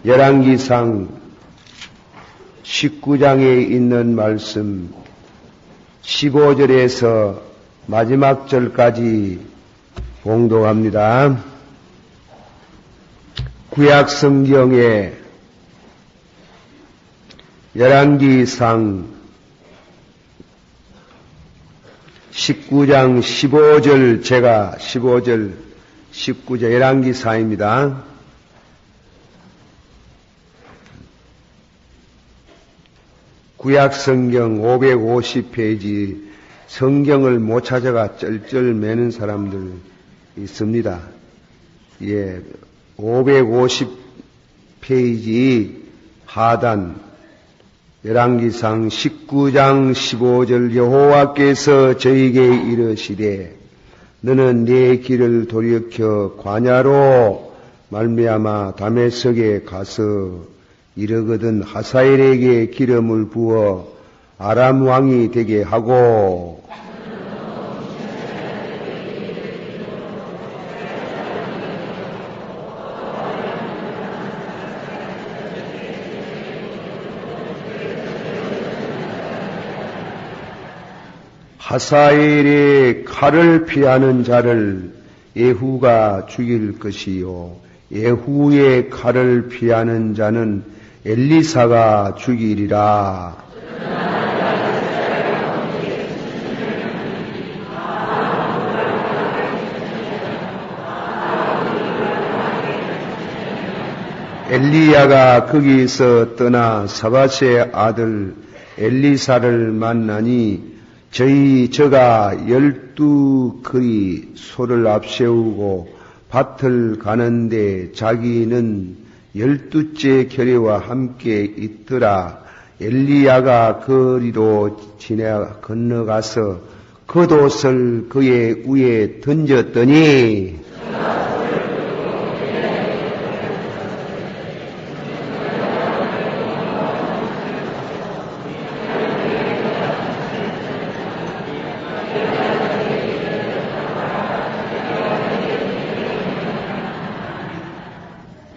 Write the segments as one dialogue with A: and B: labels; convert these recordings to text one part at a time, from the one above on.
A: 열왕기상 19장에 있는 말씀 15절에서 마지막 절까지 봉독합니다. 구약 성경에 열왕기상 19장 15절, 제가 15절, 19절 열왕기상입니다. 구약 성경 550페이지 성경을 못 찾아가 쩔쩔 매는 사람들 있습니다. 예, 550페이지 하단 열왕기상 19장 15절 여호와께서 저에게 이르시되 너는 네 길을 돌이켜 광야로 말미암아 다메섹에 가서 이르거든 하사엘에게 기름을 부어 아람 왕이 되게 하고 하사엘의 칼을 피하는 자를 예후가 죽일 것이요 예후의 칼을 피하는 자는 엘리사가 죽이리라. 엘리야가 거기서 떠나 사밧의 아들 엘리사를 만나니 저가 12그리 소를 앞세우고 밭을 가는데 자기는 12째 겨레와 함께 있더라. 엘리야가 거리로 건너가서 겉옷을 그의 위에 던졌더니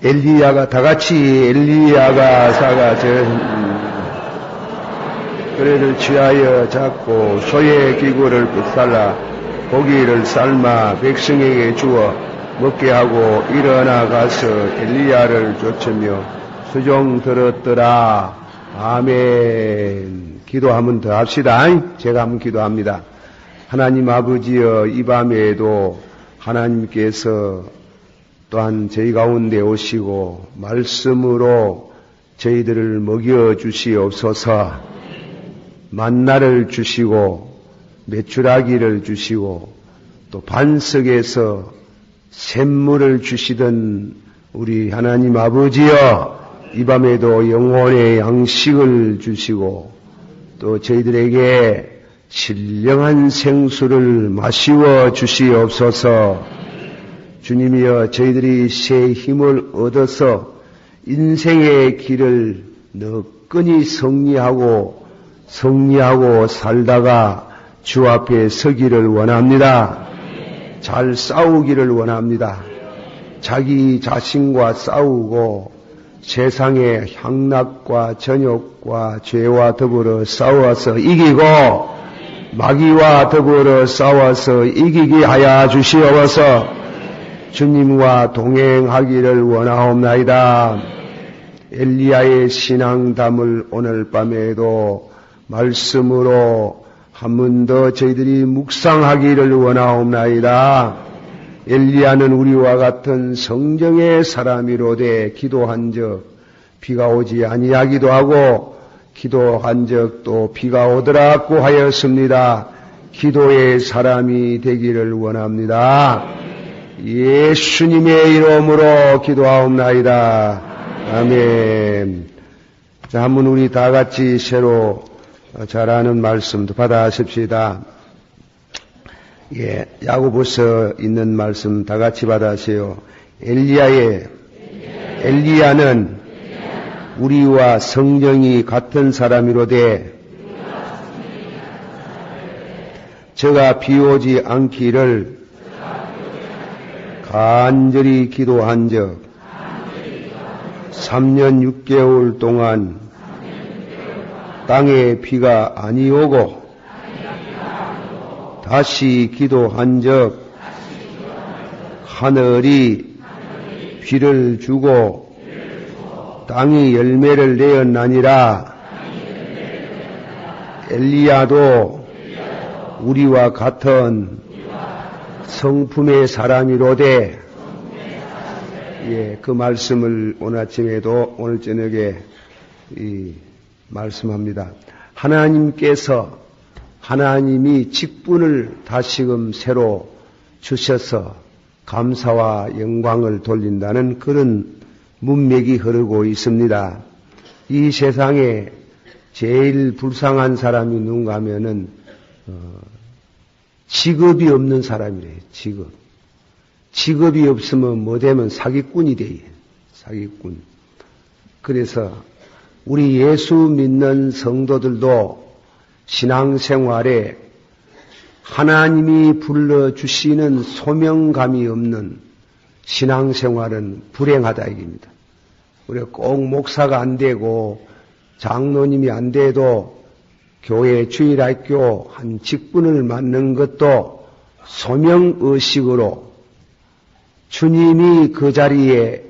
A: 엘리야가 다같이 엘리야가 그래를 취하여 잡고 소의 기구를 불살라 고기를 삶아 백성에게 주어 먹게 하고 일어나 가서 엘리야를 쫓으며 수종 들었더라. 아멘. 기도 한번 더 합시다. 제가 한번 기도합니다. 하나님 아버지여, 이 밤에도 하나님께서 또한 저희 가운데 오시고 말씀으로 저희들을 먹여 주시옵소서. 만나를 주시고 메추라기를 주시고 또 반석에서 샘물을 주시던 우리 하나님 아버지여, 이 밤에도 영혼의 양식을 주시고 또 저희들에게 신령한 생수를 마시워 주시옵소서. 주님이여, 저희들이 새 힘을 얻어서 인생의 길을 너끈히 성리하고 살다가 주 앞에 서기를 원합니다. 잘 싸우기를 원합니다. 자기 자신과 싸우고 세상의 향락과 전욕과 죄와 더불어 싸워서 이기고 마귀와 더불어 싸워서 이기게 하여 주시옵소서. 주님과 동행하기를 원하옵나이다. 엘리야의 신앙담을 오늘 밤에도 말씀으로 한 번 더 저희들이 묵상하기를 원하옵나이다. 엘리야는 우리와 같은 성정의 사람이로되 기도한 적 비가 오지 아니하기도 하고 기도한 적 또 비가 오더라고 하였습니다. 기도의 사람이 되기를 원합니다. 예수님의 이름으로 기도하옵나이다. 아멘. 자, 한번 우리 다 같이 새로 잘 아는 말씀도 받아십시다. 예, 야고보서 있는 말씀 다 같이 받아세요. 엘리야는 우리와 성정이 같은 사람이로되 저가 비오지 않기를 간절히 기도한 적 3년 6개월 동안 땅에 비가 아니 오고 다시 기도한 적 하늘이 비를 주고 땅이 열매를 내었나니라. 엘리야도 우리와 같은 성품의 사람이로되, 그 말씀을 오늘 아침에도 오늘 저녁에 말씀합니다. 하나님이 직분을 다시금 새로 주셔서 감사와 영광을 돌린다는 그런 문맥이 흐르고 있습니다. 이 세상에 제일 불쌍한 사람이 누군가 하면은 직업이 없는 사람이래요. 직업이 없으면 뭐 되면 사기꾼이 돼요. 사기꾼. 그래서 우리 예수 믿는 성도들도 신앙생활에 하나님이 불러주시는 소명감이 없는 신앙생활은 불행하다 이깁니다. 우리가 꼭 목사가 안 되고 장로님이 안 돼도 교회 주일학교 한 직분을 맡는 것도 소명의식으로 주님이 그 자리에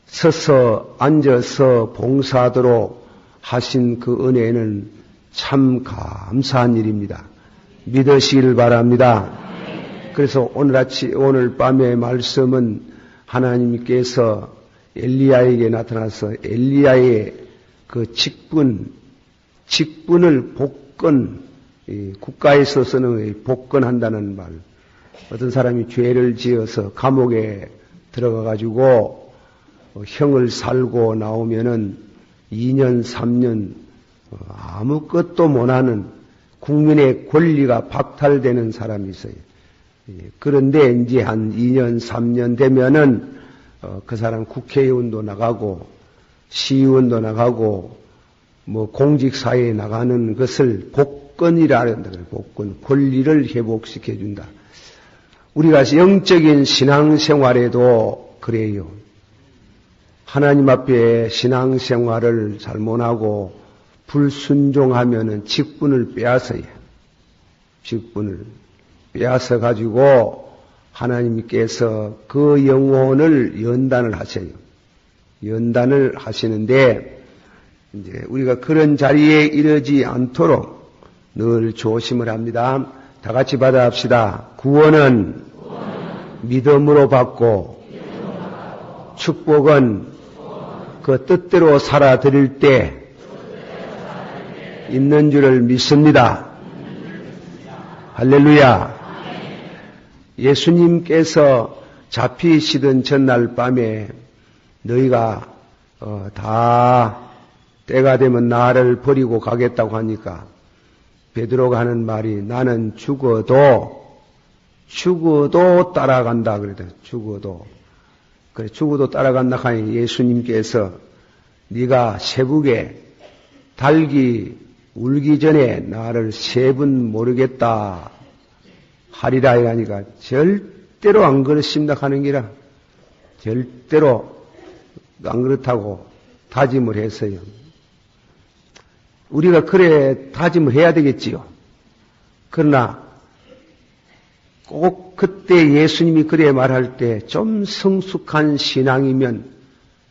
A: 서서 앉아서 봉사하도록 하신 그 은혜는 참 감사한 일입니다. 믿으시길 바랍니다. 그래서 오늘 밤의 말씀은 하나님께서 엘리야에게 나타나서 엘리야의 그 직분을 복권, 국가에서 쓰는 복권한다는 말. 어떤 사람이 죄를 지어서 감옥에 들어가가지고 형을 살고 나오면은 2년, 3년 아무것도 못하는 국민의 권리가 박탈되는 사람이 있어요. 그런데 이제 한 2년, 3년 되면은 그 사람 국회의원도 나가고 시의원도 나가고 뭐 공직사회에 나가는 것을 복권이라 한다. 복권, 권리를 회복시켜 준다. 우리가 영적인 신앙생활에도 그래요. 하나님 앞에 신앙생활을 잘못하고 불순종하면은 직분을 빼앗아요. 직분을 빼앗아 가지고 하나님께서 그 영혼을 연단을 하셔요. 연단을 하시는데 이제 우리가 그런 자리에 이르지 않도록 늘 조심을 합니다. 다 같이 받아합시다. 구원은 믿음으로 받고 축복은 그 뜻대로 살아드릴 때 있는 줄을 믿습니다. 할렐루야. 예수님께서 잡히시던 전날 밤에 너희가 다 때가 되면 나를 버리고 가겠다고 하니까 베드로가 하는 말이 나는 죽어도 따라간다 그러다. 죽어도 따라간다 하니 예수님께서 네가 새벽에 닭이 울기 전에 나를 3번 모르겠다 하리라 이라니까 절대로 안 그렇습니다 하는 기라. 절대로 안 그렇다고 다짐을 했어요. 우리가 그래 다짐을 해야 되겠지요. 그러나 꼭 그때 예수님이 그래 말할 때 좀 성숙한 신앙이면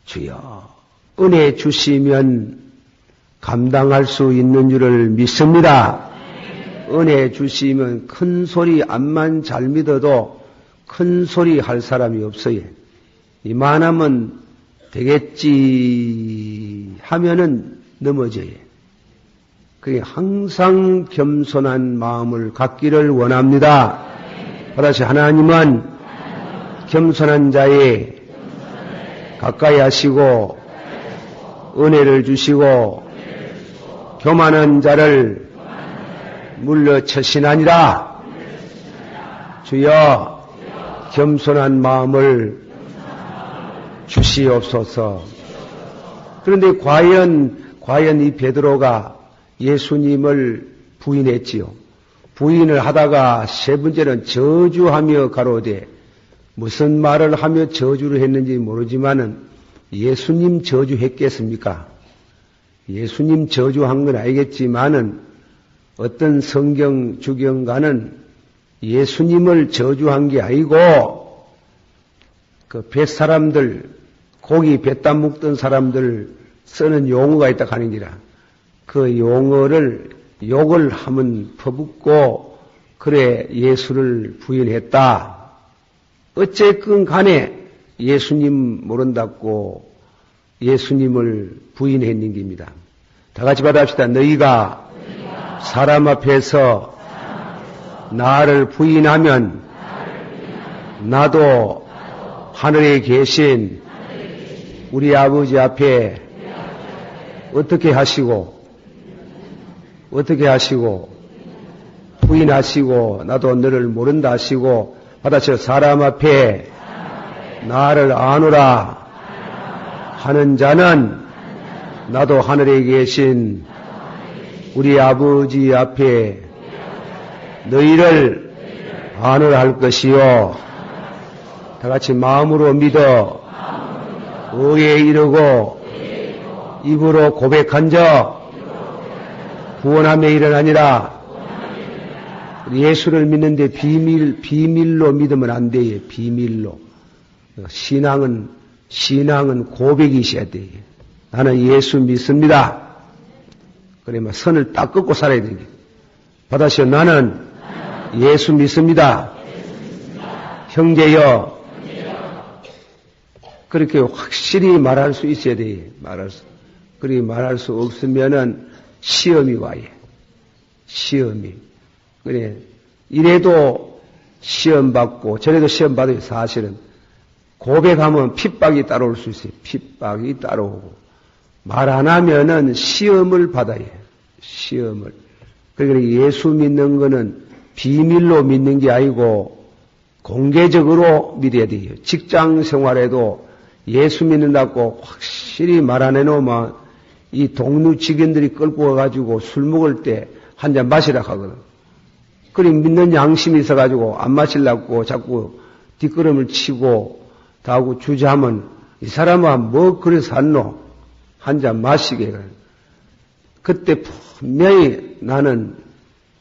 A: 주여 은혜 주시면 감당할 수 있는 줄을 믿습니다. 은혜 주시면 큰 소리 암만 잘 믿어도 큰 소리 할 사람이 없어요. 이만하면 되겠지 하면은 넘어져요. 그게 항상 겸손한 마음을 갖기를 원합니다. 다시 하나님은 겸손한 자에 가까이 하시고 은혜를 주시고 교만한 자를 물러쳐시나니라. 주여 겸손한 마음을 주시옵소서. 그런데 과연 이 베드로가 예수님을 부인했지요. 부인을 하다가 3번째는 저주하며 가로되 무슨 말을 하며 저주를 했는지 모르지만은 예수님 저주했겠습니까? 예수님 저주한 건 알겠지만은 어떤 성경 주경가는 예수님을 저주한 게 아니고 그 뱃사람들, 고기 뱃담 묶던 사람들 쓰는 용어가 있다 하는 기라. 그 용어를 욕을 하면 퍼붓고 그래 예수를 부인했다. 어쨌건 간에 예수님 모른다고 예수님을 부인했는 겁니다. 다 같이 받아합시다. 너희가 사람 앞에서 나를 부인하면 나도 하늘에 계신 우리 아버지 앞에 어떻게 하시고 부인하시고 나도 너를 모른다 하시고 받아쳐 사람 앞에 나를 아노라 하는 자는 나도 하늘에 계신 우리 아버지 앞에 너희를 아노라 할 것이요. 다 같이 마음으로 믿어 의에 이르고 입으로 고백한 자 구원함에 일어나니라. 예수를 믿는데 비밀로 믿으면 안 돼요. 비밀로. 신앙은 고백이 있어야 돼요. 나는 예수 믿습니다. 그러면 선을 딱 긋고 살아야 돼요. 받아시오. 나는 예수 믿습니다. 형제여. 그렇게 확실히 말할 수 있어야 돼요. 그렇게 말할 수 없으면은 시험이 와요. 시험이. 그래. 이래도 시험 받고 저래도 시험 받아요. 사실은. 고백하면 핍박이 따라올 수 있어요. 핍박이 따라오고. 말 안 하면은 시험을 받아요. 시험을. 그러니까 예수 믿는 거는 비밀로 믿는 게 아니고 공개적으로 믿어야 돼요. 직장 생활에도 예수 믿는다고 확실히 말 안 해놓으면 이 동료 직원들이 끌고 와가지고 술 먹을 때 한 잔 마시라 하거든. 그리 믿는 양심이 있어가지고 안 마시려고 자꾸 뒷걸음을 치고 다 하고 주저하면 이 사람은 뭐 그래서 샀노? 한 잔 마시게. 그때 분명히 나는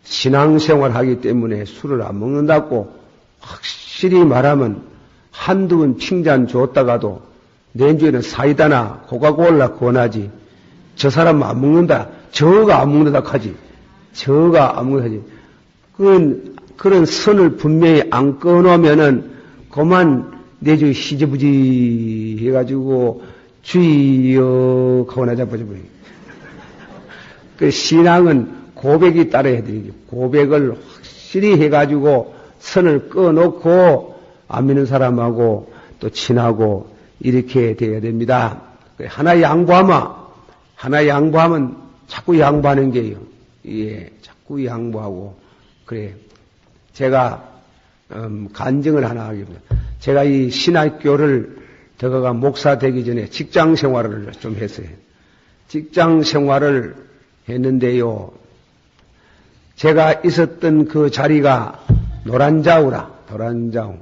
A: 신앙생활 하기 때문에 술을 안 먹는다고 확실히 말하면 한두 번 칭찬 줬다가도 내주에는 사이다나 코카콜라 권하지. 저 사람은 안 먹는다. 저가 안 먹는다 하지. 저가 안 먹는다 하지. 그런 선을 분명히 안 끊어놓으면은 그만 내주 희저부지 해가지고 주의여 하고 나자버려. 그 신앙은 고백이 따라야 되죠. 고백을 확실히 해가지고 선을 꺼놓고 안 믿는 사람하고 또 친하고 이렇게 돼야 됩니다. 하나 양보하면 자꾸 양보하는 게요. 예, 자꾸 양보하고. 그래. 제가, 간증을 하나 하겠습니다. 제가 이 신학교를 들어가 목사 되기 전에 직장 생활을 좀 했어요. 직장 생활을 했는데요. 제가 있었던 그 자리가 노란자우라, 노란자우.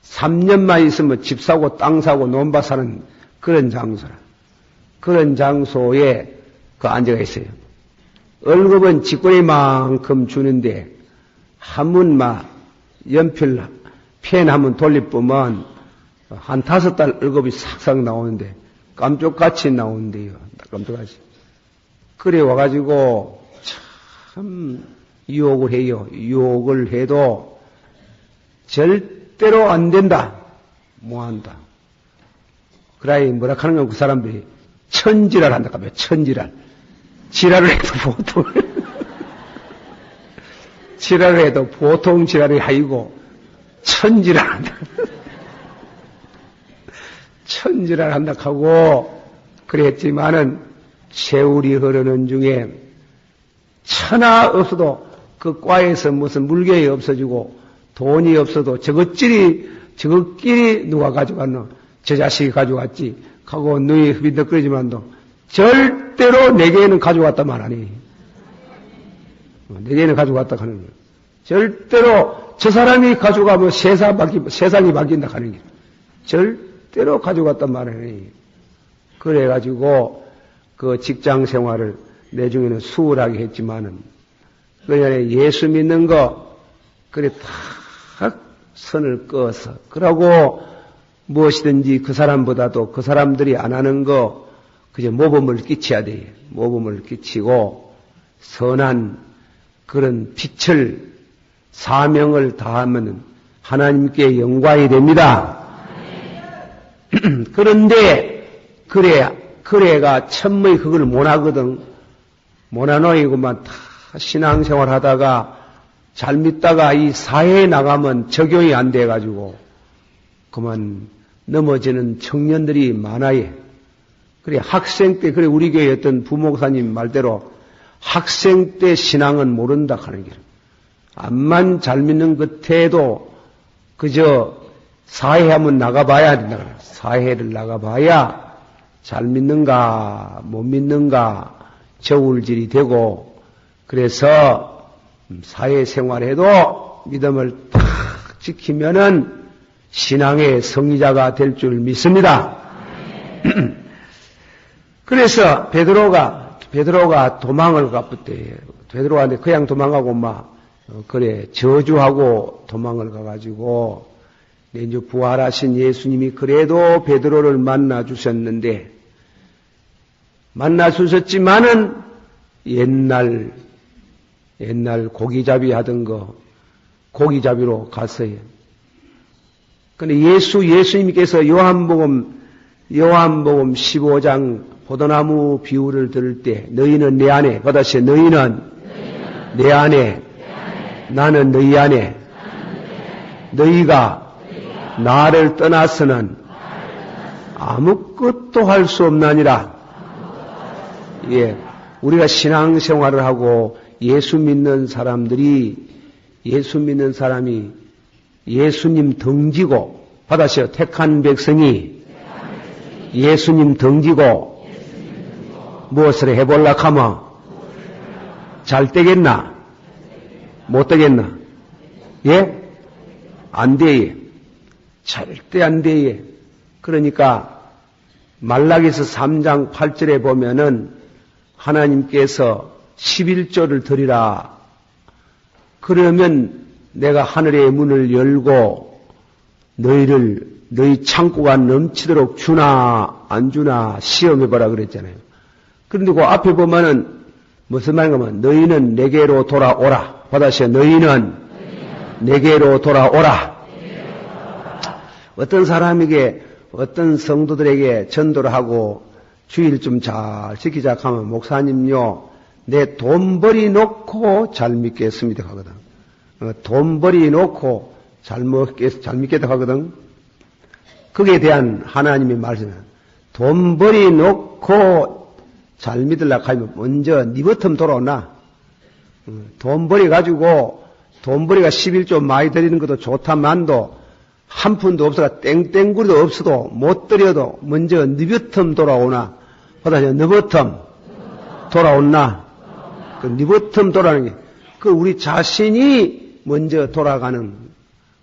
A: 3년만 있으면 집 사고 땅 사고 논밭 사는 그런 장소라. 그런 장소에 그 앉아가 있어요. 월급은 직권이만큼 주는데 한문마 연필 펜 한번 돌리보면 한 5달 월급이 싹싹 나오는데 깜짝같이 나오는데요. 깜짝같이. 그래 와가지고 참 유혹을 해요. 유혹을 해도 절대로 안 된다. 뭐 한다. 그래 뭐라 하는 건 그 사람들이 천지랄 한다. 천지랄. 지랄을 해도 보통 지랄을 해도 보통 지랄이 아니고 천지랄 한다. 천지랄 한다 하고 그랬지만은 세월이 흐르는 중에 천하 없어도 그 과에서 무슨 물건이 없어지고 돈이 없어도 저것끼리 누가 가져갔노? 저 자식이 가져갔지. 하고 너희 흡인덕거리지만도 절대로 내게는 가져갔다 말하니. 내게는 가져갔다 하는 거예요. 절대로 저 사람이 가져가면 세상이 바뀐다 하는 거예요. 절대로 가져갔단 말이에요. 그래가지고 그 직장 생활을 내중에는 수월하게 했지만은 그냥 예수 믿는 거 그래 다 선을 그어서 그러고 무엇이든지 그 사람보다도 그 사람들이 안 하는 거 그저 모범을 끼쳐야 돼요. 모범을 끼치고 선한 그런 빛을 사명을 다하면 하나님께 영광이 됩니다. 그런데 그래가 천무히 그걸 못하거든. 못하노이구만 다 신앙생활 하다가 잘 믿다가 이 사회에 나가면 적용이 안 돼가지고 그만 넘어지는 청년들이 많아요. 그래 학생 때 그래 우리 교회 어떤 부목사님 말대로 학생 때 신앙은 모른다 하는 게 암만 잘 믿는 끝에도 그저 사회 한번 나가봐야 된다 그래요. 사회를 나가봐야 잘 믿는가 못 믿는가 저울질이 되고 그래서 사회생활에도 믿음을 탁 지키면은 신앙의 성리자가 될 줄 믿습니다. 그래서 베드로가 도망을 갔대. 베드로가 그냥 도망가고 그래 저주하고 도망을 가가지고 이제 부활하신 예수님이 그래도 베드로를 만나 주셨는데 만나 주셨지만은 옛날 고기잡이 하던 거 고기잡이로 갔어요. 근데 예수님께서 요한복음 15장 포도나무 비유를 들을 때 너희는 내 안에 받아서 너희는 내 안에 나는 너희 안에 너희가 나를 떠나서는 아무것도 할 수 없나니라. 예, 우리가 신앙생활을 하고 예수 믿는 사람이 예수님 덩지고 받아서 택한 백성이 예수님 덩지고 무엇을 해볼라 하면 잘 되겠나? 못 되겠나? 예? 안 돼. 절대 안 돼. 그러니까 말라기서 3장 8절에 보면은 하나님께서 11조를 드리라. 그러면 내가 하늘의 문을 열고 너희 창고가 넘치도록 주나 안 주나 시험해보라 그랬잖아요. 그런데 그 앞에 보면은 무슨 말인가면 너희는 내게로 돌아오라. 받아서 너희는 내게로 돌아오라. 어떤 사람에게 어떤 성도들에게 전도를 하고 주일 좀 잘 지키자 하면 목사님요 내 돈 벌이 놓고 잘 믿겠습니다 하거든. 돈 벌이 놓고 잘 믿겠다 하거든. 거기에 대한 하나님의 말씀은 돈 벌이 놓고 잘 믿으려고 하면 먼저 네 버텀 돌아오나. 돈 벌이 가지고 돈 벌이가 11조 많이 드리는 것도 좋다만도 한 푼도 없어가 땡땡구리도 없어도 못 드려도 먼저 네 버텀 돌아오나. 보다 네 버텀 돌아오나. 그 네 버텀 돌아오는 게 그 우리 자신이 먼저 돌아가는.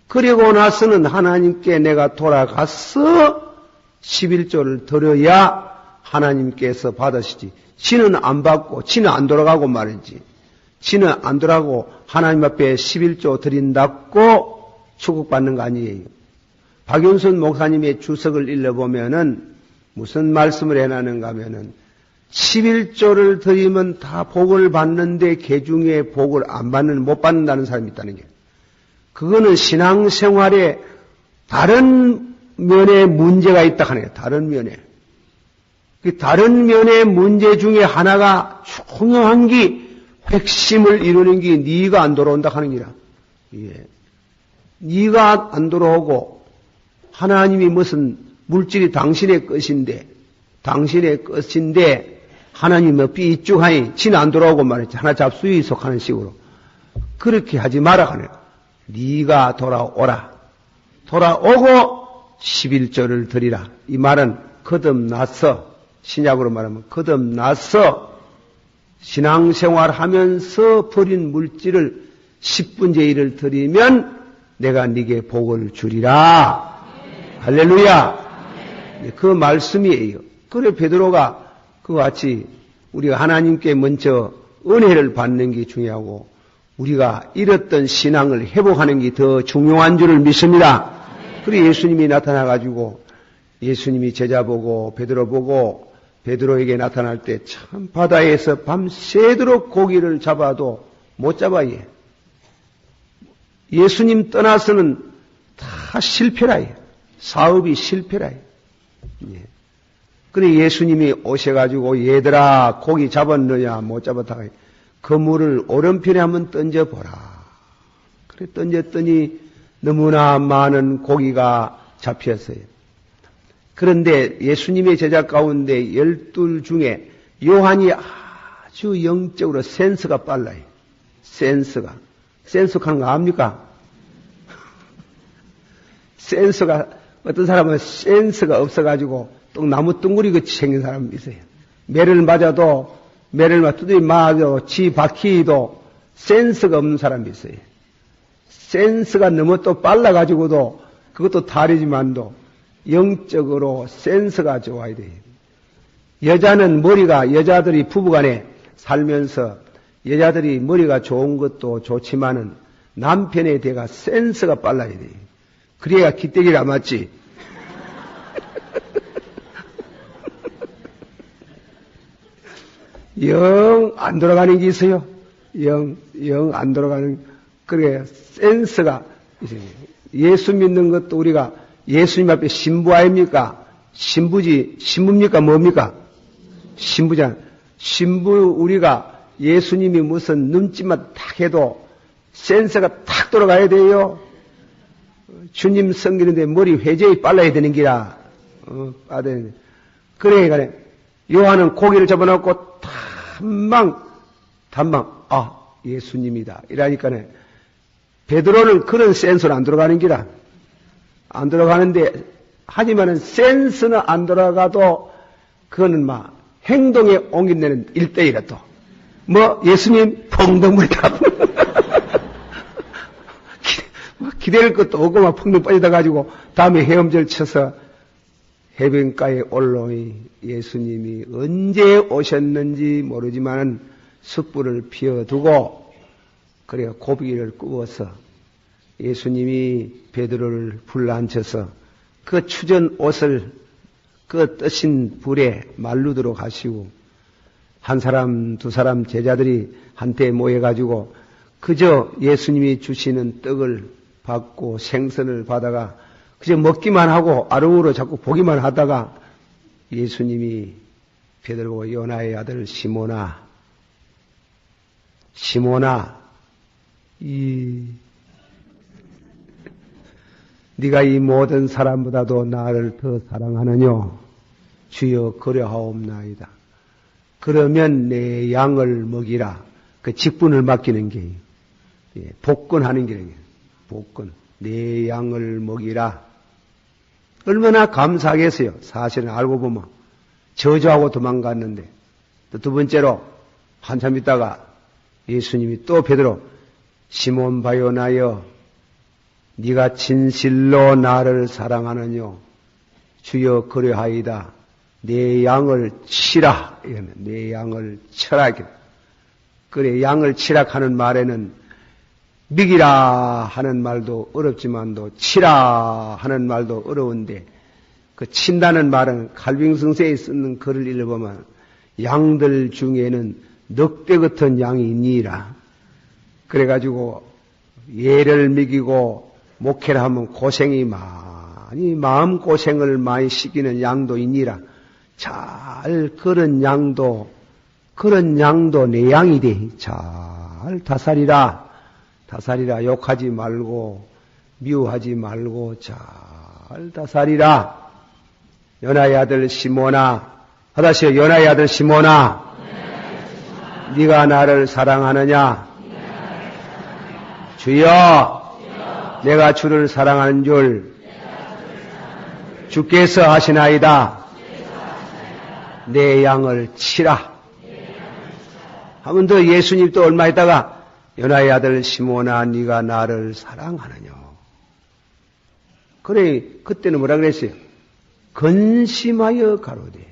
A: 그리고 나서는 하나님께 내가 돌아가서 11조를 드려야 하나님께서 받으시지. 지는 안 받고 지는 안 돌아가고 말이지. 지는 안 돌아가고 하나님 앞에 11조 드린다고 축복받는 거 아니에요. 박윤순 목사님의 주석을 읽어보면은 무슨 말씀을 해놨는가 하면은 11조를 드리면 다 복을 받는데 개중에 복을 안 받는, 못 받는다는 사람이 있다는 게. 그거는 신앙생활에 다른 면에 문제가 있다 하네요. 다른 면에. 그 다른 면의 문제 중에 하나가 중요한 게 핵심을 이루는 게 네가 안 돌아온다 하는 기라. 예. 네가 안 돌아오고 하나님이 무슨 물질이 당신의 것인데 하나님은 삐쭉하니 지는 안 돌아오고 말했지. 하나 잡수위 속하는 식으로. 그렇게 하지 마라 하네요. 네가 돌아오라. 돌아오고 11조를 드리라. 이 말은 거듭나서, 신약으로 말하면 거듭나서 신앙생활 하면서 버린 물질을 10분의 1을 드리면 내가 네게 복을 주리라. 할렐루야. 그 말씀이에요. 그래 베드로가 그와 같이 우리가 하나님께 먼저 은혜를 받는 게 중요하고 우리가 잃었던 신앙을 회복하는 게 더 중요한 줄을 믿습니다. 그래 예수님이 나타나가지고 예수님이 제자 보고 베드로 보고 베드로에게 나타날 때 참 바다에서 밤새도록 고기를 잡아도 못 잡아요. 예수님 떠나서는 다 실패라요. 사업이 실패라요. 예. 그래 예수님이 오셔가지고 얘들아 고기 잡았느냐 못 잡았다. 그물을 오른편에 한번 던져보라. 그래 던졌더니 너무나 많은 고기가 잡혔어요. 그런데 예수님의 제자 가운데 12 중에 요한이 아주 영적으로 센스가 빨라요. 센스가 하는 거 압니까? 센스가 어떤 사람은 센스가 없어가지고 또 나무 둥그리 같이 생긴 사람이 있어요. 매를 맞아도 두드리 맞아도 지 바퀴도 센스가 없는 사람이 있어요. 센스가 너무 또 빨라가지고도 그것도 다르지만도 영적으로 센스가 좋아야 돼요. 여자들이 부부간에 살면서 여자들이 머리가 좋은 것도 좋지만은 남편에 대가 센스가 빨라야 돼요. 그래야 기대기를 안 맞지. 영 안 돌아가는 게 있어요. 영 안 돌아가는, 그래, 센스가 있어요. 예수 믿는 것도 우리가 예수님 앞에 신부 아닙니까? 신부입니까? 뭡니까? 신부잖아. 신부 우리가 예수님이 무슨 눈짓만 탁 해도 센스가 탁 돌아가야 돼요. 주님 섬기는데 머리 회전이 빨라야 되는 기라. 그래. 요한은 고기를 잡아놓고 단방, 예수님이다. 이러니까는 베드로는 그런 센스는 안 들어가는 기라. 안 들어가는데, 하지만은 센스는 안 들어가도 그거는 막 행동에 옮겨내는 1대1이라 또. 예수님 펑덩물다. 기대할 것도 없고 막 펑덩 빠지다 가지고 다음에 헤엄질 쳐서 해변가에 올라오니 예수님이 언제 오셨는지 모르지만 숯불을 피워두고 그래 고기를 구워서 예수님이 베드로를 불러앉혀서 그 추전 옷을 그 뜨신 불에 말르도록 하시고 한 사람 두 사람 제자들이 한테 모여가지고 그저 예수님이 주시는 떡을 받고 생선을 받아가 그저 먹기만 하고 아롱으로 자꾸 보기만 하다가 예수님이 베드로와 요나의 아들 시몬아 네가 이 모든 사람보다도 나를 더 사랑하느뇨? 주여 그려하옵나이다. 그러면 내 양을 먹이라. 그 직분을 맡기는 게 복권하는 게 복권. 내 양을 먹이라. 얼마나 감사하겠어요. 사실은 알고 보면 저주하고 도망갔는데 또 두 번째로 한참 있다가 예수님이 또 베드로 시몬 바요나여 네가 진실로 나를 사랑하느뇨? 주여 그려하이다. 내 양을 치라. 내 양을 쳐라. 그래 양을 치라 하는 말에는 먹이라 하는 말도 어렵지만도 치라 하는 말도 어려운데 그 친다는 말은 칼빙성서에 쓰는 글을 읽어보면 양들 중에는 늑대 같은 양이 있니라. 그래가지고 얘를 먹이고 목회를 하면 고생이 많이 마음고생을 많이 시키는 양도 있니라. 잘 그런 양도 내 양이 돼. 잘 다스리라. 욕하지 말고 미워하지 말고 잘 다스리라. 요나의 아들 시몬아, 하다시요. 요나의 아들 시몬아, 네가 나를 사랑하느냐? 주여, 내가 주를 사랑하는 줄 주께서 하시나이다. 내 양을 치라. 한 번 더 예수님 또 얼마 있다가 요나의 아들 시몬아 네가 나를 사랑하느냐. 그래 그때는 뭐라 그랬어요? 근심하여 가로되.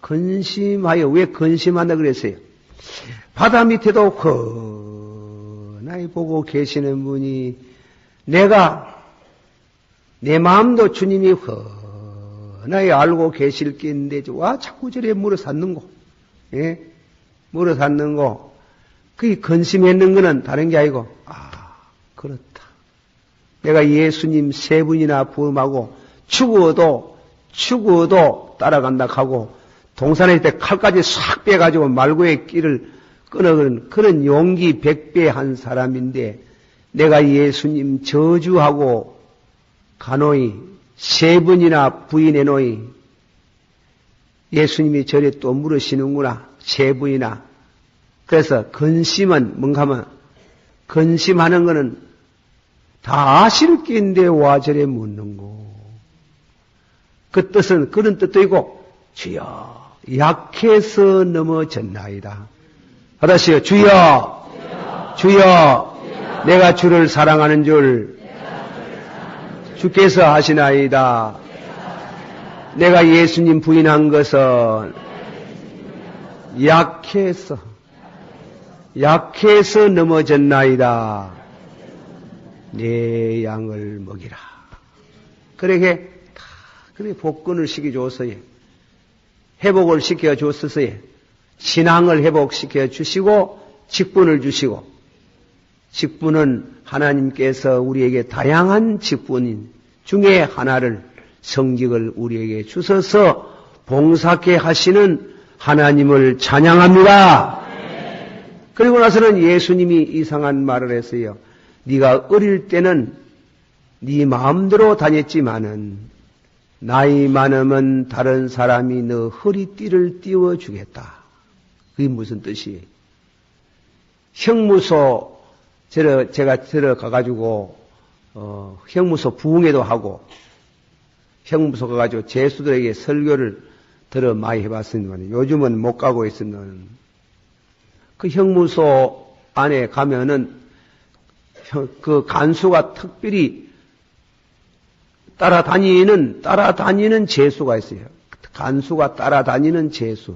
A: 근심하여, 왜 근심한다 그랬어요? 바다 밑에도 훤하게 보고 계시는 분이 내가 내 마음도 주님이 훤하게 알고 계실 게 있는데 와 자꾸 저래 물어 샀는 거, 예? 물어 샀는 거. 그게 근심했는 거는 다른 게 아니고 그렇다. 내가 예수님 세 분이나 부음하고 죽어도 따라간다 하고 동산에 때 칼까지 싹 빼가지고 말고의 길을 끊어가는 그런 용기 100배 한 사람인데 내가 예수님 저주하고 가노이 세 번이나 부인해놓이 예수님이 저래 또 물으시는구나 세 번이나. 그래서 근심은 뭔가 하면 근심하는 거는 다 아실 게 있는데 와 저래 묻는고. 그 뜻은 그런 뜻도 있고 주여 약해서 넘어졌나이다. 하다시요 주여 주여 내가 주를 사랑하는 줄 주께서 하시나이다. 내가 예수님 부인한 것은 약해서 넘어졌나이다. 내 양을 먹이라. 그렇게 복근을 시켜줬어요. 회복을 시켜줬었어요. 신앙을 회복시켜 주시고 직분을 주시고 직분은 하나님께서 우리에게 다양한 직분 중에 하나를 성직을 우리에게 주셔서 봉사케 하시는 하나님을 찬양합니다. 그리고 나서는 예수님이 이상한 말을 했어요. 네가 어릴 때는 네 마음대로 다녔지만은 나이 많으면 다른 사람이 너 허리띠를 띄워주겠다. 그게 무슨 뜻이에요? 형무소 제가 들어가가지고 형무소 부흥회도 하고 형무소 가가지고 제수들에게 설교를 들어 많이 해봤습니다만 요즘은 못 가고 있으면 그 형무소 안에 가면은 그 간수가 특별히 따라다니는 제수가 있어요. 간수가 따라다니는 제수.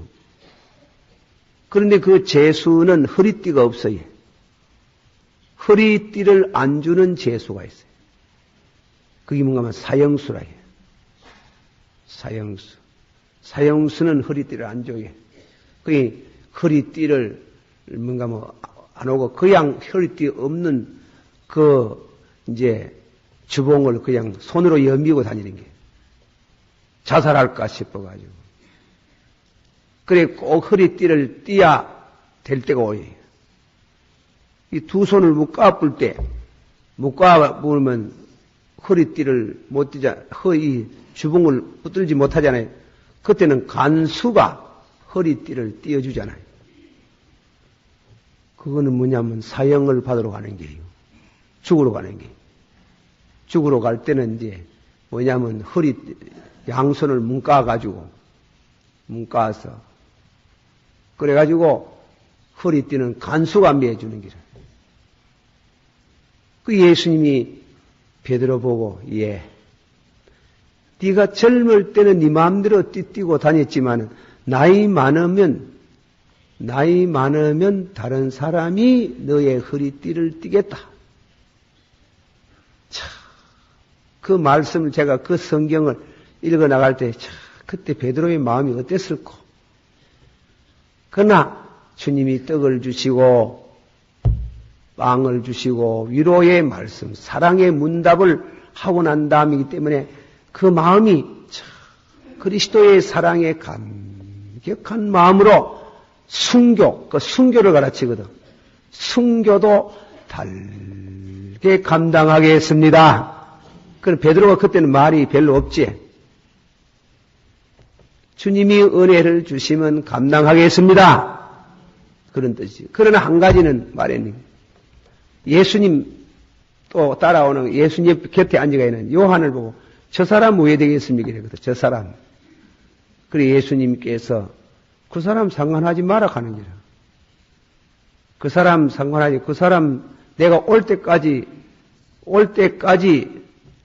A: 그런데 그 제수는 허리띠가 없어요. 허리띠를 안 주는 제수가 있어요. 그게 뭔가 하면 사형수라 해요. 사형수. 사형수는 허리띠를 안 줘요. 그게 허리띠를 뭔가 안 오고 그냥 허리띠 없는 이제 주봉을 그냥 손으로 연미고 다니는 게 자살할까 싶어가지고. 그래 꼭 허리띠를 띄야 될 때가 오요. 이 두 손을 묶어볼 때, 묶어보면 허리띠를 못 띄자, 이 주봉을 붙들지 못하잖아요. 그때는 간수가 허리띠를 띄워주잖아요. 그거는 뭐냐면 사형을 받으러 가는 게요. 죽으러 가는 게. 죽으러 갈 때는 이제 뭐냐면 양손을 묶어가지고, 그래가지고 허리띠는 간수가 매주는 기라. 그 예수님이 베드로 보고, 네가 젊을 때는 네 마음대로 띠뛰고 다녔지만 나이 많으면 다른 사람이 너의 허리띠를 띠겠다. 참, 그 말씀을 제가 그 성경을 읽어 나갈 때 그때 베드로의 마음이 어땠을까? 그러나 주님이 떡을 주시고 빵을 주시고 위로의 말씀, 사랑의 문답을 하고 난 다음이기 때문에 그 마음이 그리스도의 사랑에 감격한 마음으로 그 순교를 가르치거든. 순교도 달게 감당하겠습니다. 그럼 베드로가 그때는 말이 별로 없지. 주님이 은혜를 주시면 감당하겠습니다. 그런 뜻이지. 그러나 한 가지는 말했니. 예수님 또 따라오는 예수님 곁에 앉아가 있는 요한을 보고 저 사람 왜 되겠습니까? 이랬거든. 저 사람. 그래 예수님께서 그 사람 상관하지 마라 하는 기라. 그 사람 상관하지. 그 사람 내가 올 때까지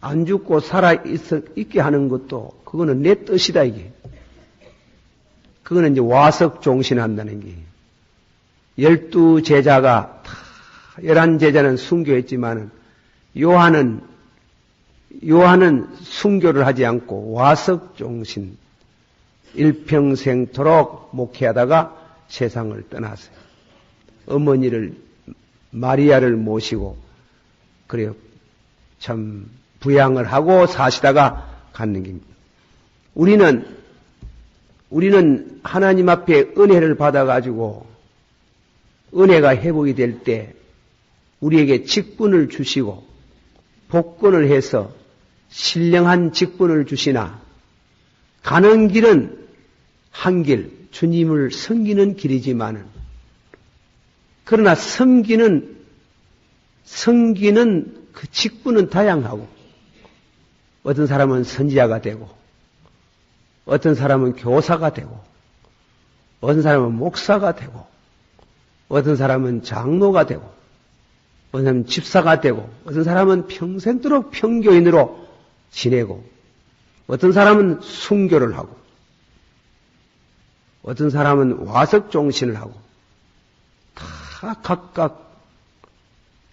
A: 안 죽고 살아 있게 하는 것도 그거는 내 뜻이다, 이게. 그거는 이제 와석 종신한다는 게. 12제자가, 11제자는 순교했지만은, 요한은 순교를 하지 않고 와석 종신, 일평생토록 목회하다가 세상을 떠났어요. 어머니를, 마리아를 모시고, 그래요. 참, 부양을 하고 사시다가 갔는 겁니다. 우리는 하나님 앞에 은혜를 받아가지고, 은혜가 회복이 될 때, 우리에게 직분을 주시고, 복권을 해서 신령한 직분을 주시나, 가는 길은 한 길, 주님을 섬기는 길이지만은, 그러나 섬기는 그 직분은 다양하고, 어떤 사람은 선지자가 되고, 어떤 사람은 교사가 되고, 어떤 사람은 목사가 되고, 어떤 사람은 장로가 되고, 어떤 사람은 집사가 되고, 어떤 사람은 평생도록 평교인으로 지내고, 어떤 사람은 순교를 하고, 어떤 사람은 와석종신을 하고, 다 각각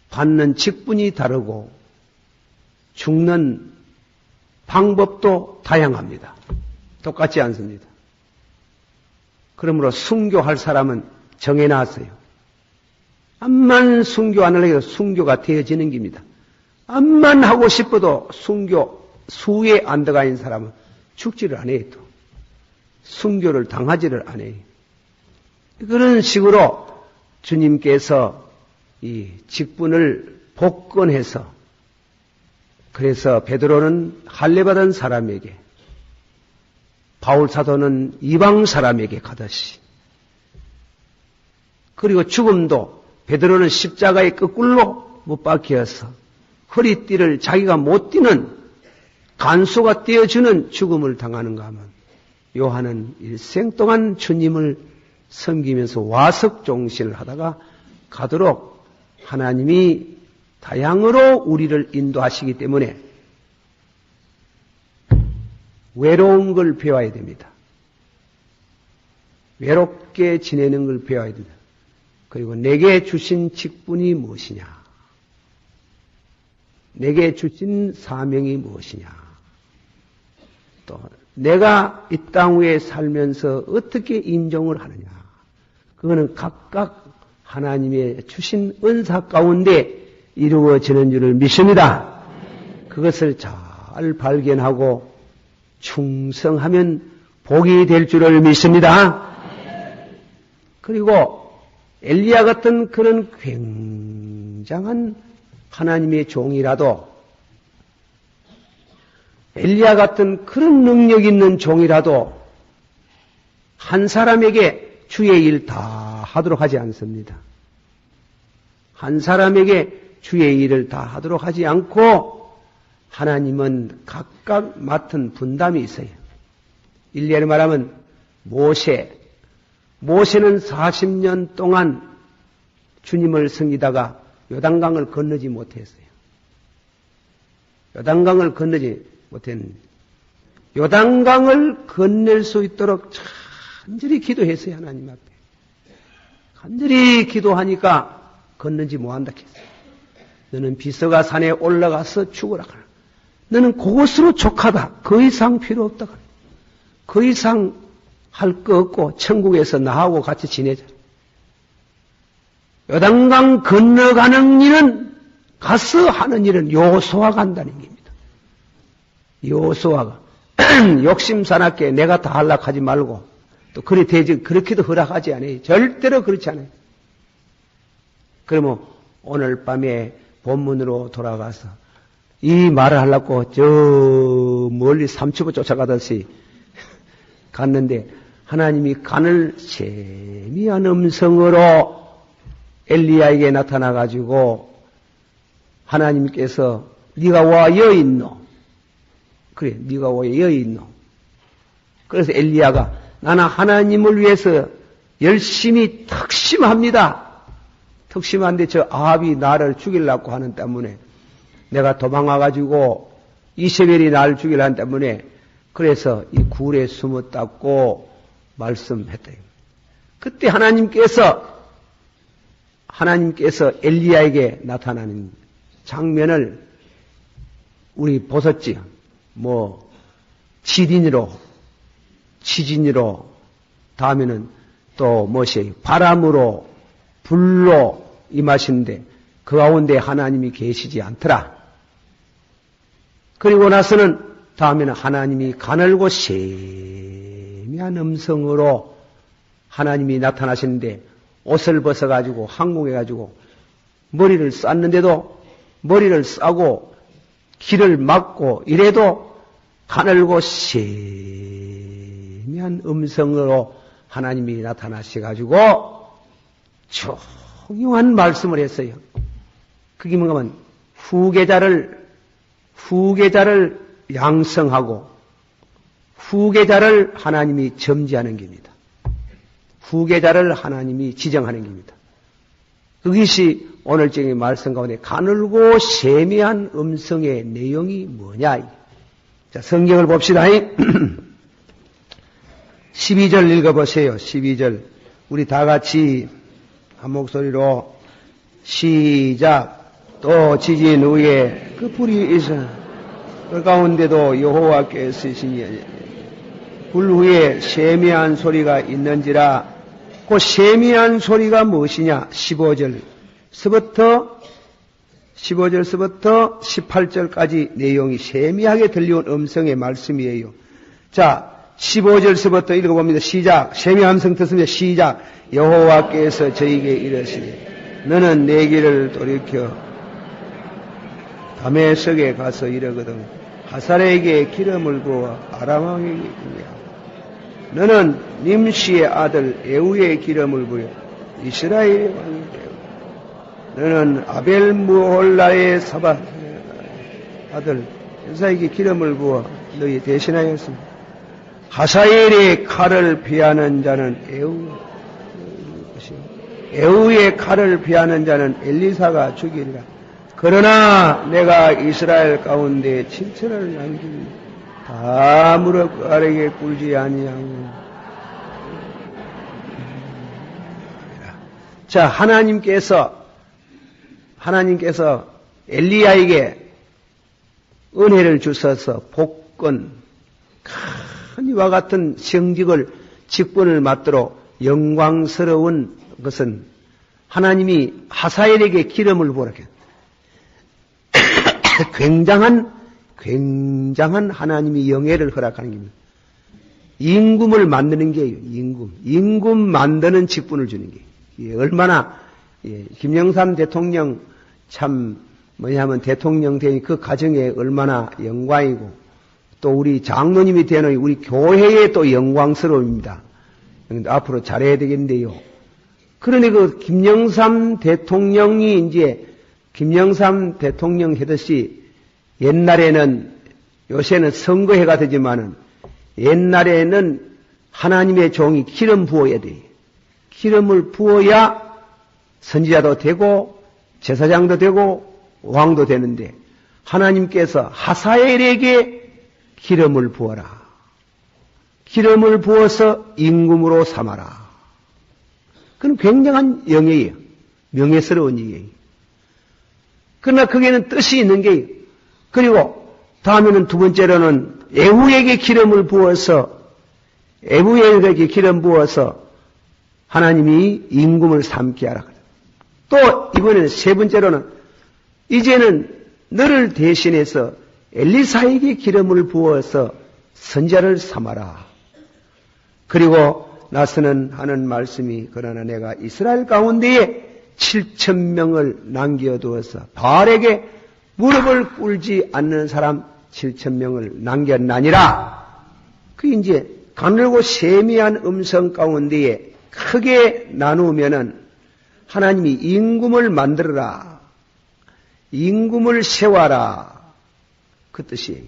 A: 받는 직분이 다르고, 죽는 방법도 다양합니다. 똑같지 않습니다. 그러므로 순교할 사람은 정해놨어요. 암만 순교 안 하려고 해도 순교가 되어지는 겁니다. 암만 하고 싶어도 순교 수에 안 들어가 있는 사람은 죽지를 않아요. 또. 순교를 당하지를 않아요. 그런 식으로 주님께서 이 직분을 복권해서, 그래서 베드로는 할례받은 사람에게, 바울 사도는 이방 사람에게 가듯이, 그리고 죽음도 베드로는 십자가에 거꾸로 못 박혀서 허리띠를 자기가 못 뛰는 간수가 떼어주는 죽음을 당하는가 하면, 요한은 일생 동안 주님을 섬기면서 와석종신을 하다가 가도록 하나님이 다양으로 우리를 인도하시기 때문에 외로운 걸 배워야 됩니다. 외롭게 지내는 걸 배워야 됩니다. 그리고 내게 주신 직분이 무엇이냐? 내게 주신 사명이 무엇이냐? 또 내가 이 땅 위에 살면서 어떻게 인정을 하느냐? 그거는 각각 하나님의 주신 은사 가운데 이루어지는 줄을 믿습니다. 그것을 잘 발견하고 충성하면 복이 될 줄을 믿습니다. 그리고 엘리야 같은 그런 굉장한 하나님의 종이라도, 엘리야 같은 그런 능력 있는 종이라도 한 사람에게 주의 일 다 하도록 하지 않습니다. 한 사람에게 주의 일을 다 하도록 하지 않고 하나님은 각각 맡은 분담이 있어요. 일례로 말하면 모세는 40년 동안 주님을 섬기다가 요단강을 건너지 못했어요. 요단강을 건너지 못했는데 요단강을 건널 수 있도록 간절히 기도했어요. 하나님 앞에. 간절히 기도하니까 건너지 못한다 했어요. 너는 비서가 산에 올라가서 죽으라. 너는 그것으로 족하다. 그 이상 필요 없다. 그 이상 할 거 없고 천국에서 나하고 같이 지내자. 요단강 건너가는 일은, 가서 하는 일은 요수아가 한다는 겁니다. 요수아가 욕심 사납게 내가 다 하려고 하지 말고, 또 그래 되지, 그렇게도 허락하지 않아요. 절대로 그렇지 않아요. 그러면 오늘 밤에 본문으로 돌아가서 이 말을 하려고 저 멀리 삼치고 쫓아가듯이 갔는데, 하나님이 간을 세미한 음성으로 엘리야에게 나타나가지고 하나님께서 네가 와 여기 있노? 그래, 네가 와 여기 있노? 그래서 엘리야가 나는 하나님을 위해서 열심히 특심합니다. 특심한데 저 아합이 나를 죽이려고 하는 때문에 내가 도망와가지고 이세벨이 나를 죽이려는 때문에 그래서 이 굴에 숨었다고 말씀했다. 그때 하나님께서 엘리야에게 나타나는 장면을 우리 보셨지요. 지진으로, 다음에는 또 무엇이에요? 바람으로, 불로 임하시는데 그 가운데 하나님이 계시지 않더라. 그리고 나서는 다음에는 하나님이 가늘고 세미한 음성으로 하나님이 나타나시는데 옷을 벗어가지고 항공해가지고 머리를 쌌는데도 머리를 싸고 길을 막고 이래도 가늘고 세미한 음성으로 하나님이 나타나셔가지고 중요한 말씀을 했어요. 그게 뭔가 하면 후계자를 양성하고 후계자를 하나님이 점지하는 겁니다. 후계자를 하나님이 지정하는 겁니다. 그것이 오늘적인 말씀 가운데 가늘고 세미한 음성의 내용이 뭐냐. 자, 성경을 봅시다. 12절 읽어보세요. 12절. 우리 다 같이 한 목소리로 시작. 또 지진 후에 그 불이 있어 그 가운데도 여호와께서 있으니 불 후에 세미한 소리가 있는지라. 그 세미한 소리가 무엇이냐? 15절서부터 18절까지 내용이 세미하게 들려온 음성의 말씀이에요. 자, 15절서부터 읽어봅니다. 시작. 세미한 음성 듣습니다. 시작. 여호와께서 저에게 이르시되 너는 내 길을 돌이켜 다메섹에 가서 이르거든 하살에게 기름을 부어 아람 왕에게 공개하고 너는 님시의 아들 에우의 기름을 부여 이스라엘의 왕이 되고 너는 아벨무홀라의 사밧 아들 엘사에게 기름을 부어 너희 대신하였습니다. 하사엘의 칼을 피하는 자는 에우의 칼을 피하는 자는 엘리사가 죽이리라. 그러나 내가 이스라엘 가운데 7천을 남기니 다 무릎 아래에 꿇지 아니하고. 자, 하나님께서 엘리야에게 은혜를 주셔서 복권 큰 이와 같은 직분을 맡도록 영광스러운 것은 하나님이 하사엘에게 기름을 부으라. 굉장한 하나님이 영예를 허락하는 겁니다. 임금을 만드는 게예요. 임금 만드는 직분을 주는 게. 얼마나 김영삼 대통령 참 뭐냐면 대통령 되니 그 가정에 얼마나 영광이고 또 우리 장로님이 되는 우리 교회에 또 영광스러움입니다. 앞으로 잘해야 되겠는데요. 그러니 그 김영삼 대통령이 이제 김영삼 대통령 하듯이 옛날에는 요새는 선거해가 되지만은 옛날에는 하나님의 종이 기름 부어야 돼. 기름을 부어야 선지자도 되고 제사장도 되고 왕도 되는데 하나님께서 하사엘에게 기름을 부어라. 기름을 부어서 임금으로 삼아라. 그건 굉장한 영예예요. 명예스러운 일이에요. 그러나 거기에는 뜻이 있는 게 그리고 다음에는 두 번째로는 에후에게 기름을 부어서 에후에게 기름 부어서 하나님이 임금을 삼게 하라. 또 이번에는 세 번째로는 이제는 너를 대신해서 엘리사에게 기름을 부어서 선지자를 삼아라. 그리고 나서는 하는 말씀이 그러나 내가 이스라엘 가운데에 7,000명을 남겨두어서 바알에게 무릎을 꿇지 않는 사람 7,000명을 남겼나니라. 그게 이제 가늘고 세미한 음성 가운데에 크게 나누면은 하나님이 임금을 만들어라. 임금을 세워라. 그 뜻이에요.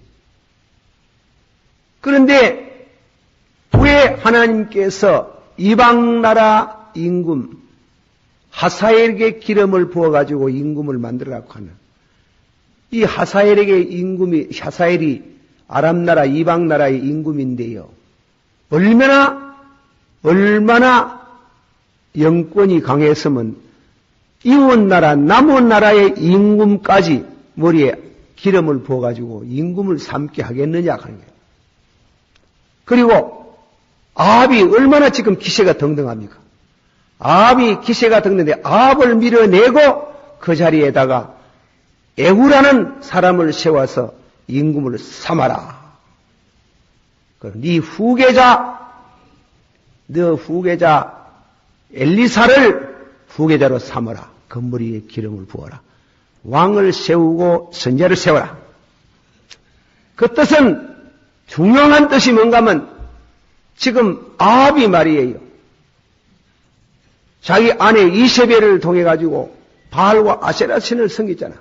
A: 그런데 왜 하나님께서 이방나라 임금 하사엘에게 기름을 부어가지고 임금을 만들어라고 하나? 이 하사엘에게 하사엘이 아랍 나라, 이방 나라의 임금인데요. 얼마나 영권이 강했으면 이웃 나라, 남웃 나라의 임금까지 머리에 기름을 부어가지고 임금을 삼게 하겠느냐 하는 거예요. 그리고 아합이 얼마나 지금 기세가 등등합니까? 아합이 기세가 등등한데 아합을 밀어내고 그 자리에다가 에후라는 사람을 세워서 임금을 삼아라. 네 후계자 엘리사를 후계자로 삼아라. 그 머리에 기름을 부어라. 왕을 세우고 선제를 세워라. 그 뜻은 중요한 뜻이 뭔가 하면 지금 아합이 말이에요. 자기 아내 이세벨을 통해 가지고 바알과 아세라 신을 섬겼잖아.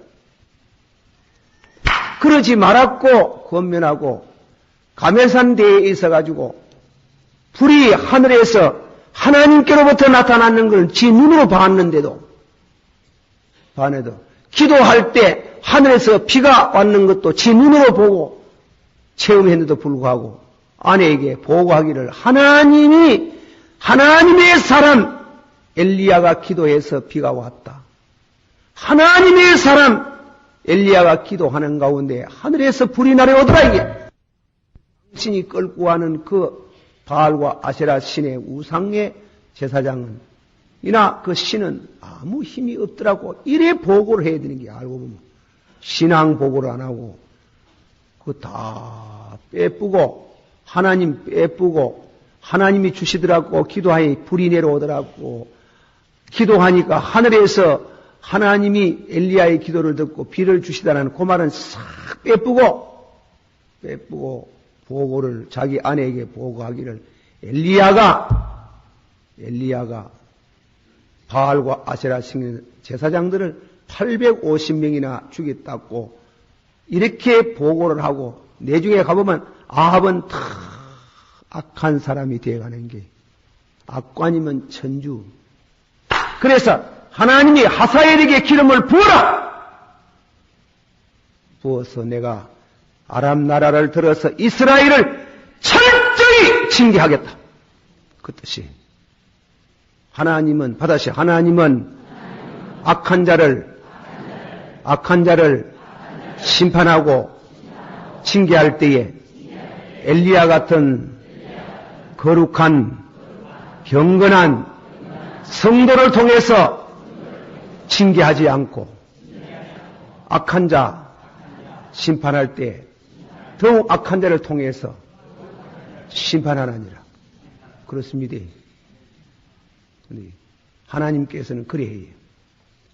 A: 그러지 말았고 권면하고 감회산대에 있어 가지고 불이 하늘에서 하나님께로부터 나타나는 걸 지 눈으로 봤는데도 기도할 때 하늘에서 비가 왔는 것도 지 눈으로 보고 체험했는데도 불구하고 아내에게 보고하기를 하나님의 사람 엘리야가 기도해서 비가 왔다. 하나님의 사람 엘리야가 기도하는 가운데 하늘에서 불이 내려오더라 이게. 당신이 끌고 가는 그 바알과 아세라 신의 우상의 제사장은 이나 그 신은 아무 힘이 없더라고. 이래 보고를 해야 되는 게 알고 보면 신앙 보고를 안 하고 그거 다 빼쁘고 하나님 빼쁘고 하나님이 주시더라고. 기도하니 불이 내려오더라고. 기도하니까 하늘에서 하나님이 엘리야의 기도를 듣고 비를 주시다는 그 말은 싹 빼쁘고 보고를 자기 아내에게 보고하기를 엘리야가 바알과 아세라 신 제사장들을 850명이나 죽였다고 이렇게 보고를 하고 내중에 가보면 아합은 다 악한 사람이 되어가는 게 악관이면 천주. 그래서 하나님이 하사엘에게 기름을 부어라. 부어서 내가 아랍 나라를 들어서 이스라엘을 철저히 징계하겠다. 그 뜻이 하나님은 악한 자를 심판하고 징계할 때에 엘리야 같은 거룩한 경건한 성도를 통해서 징계하지 않고 악한 자 심판할 때 더욱 악한 자를 통해서 심판하느니라. 그렇습니다. 하나님께서는 그래 해요.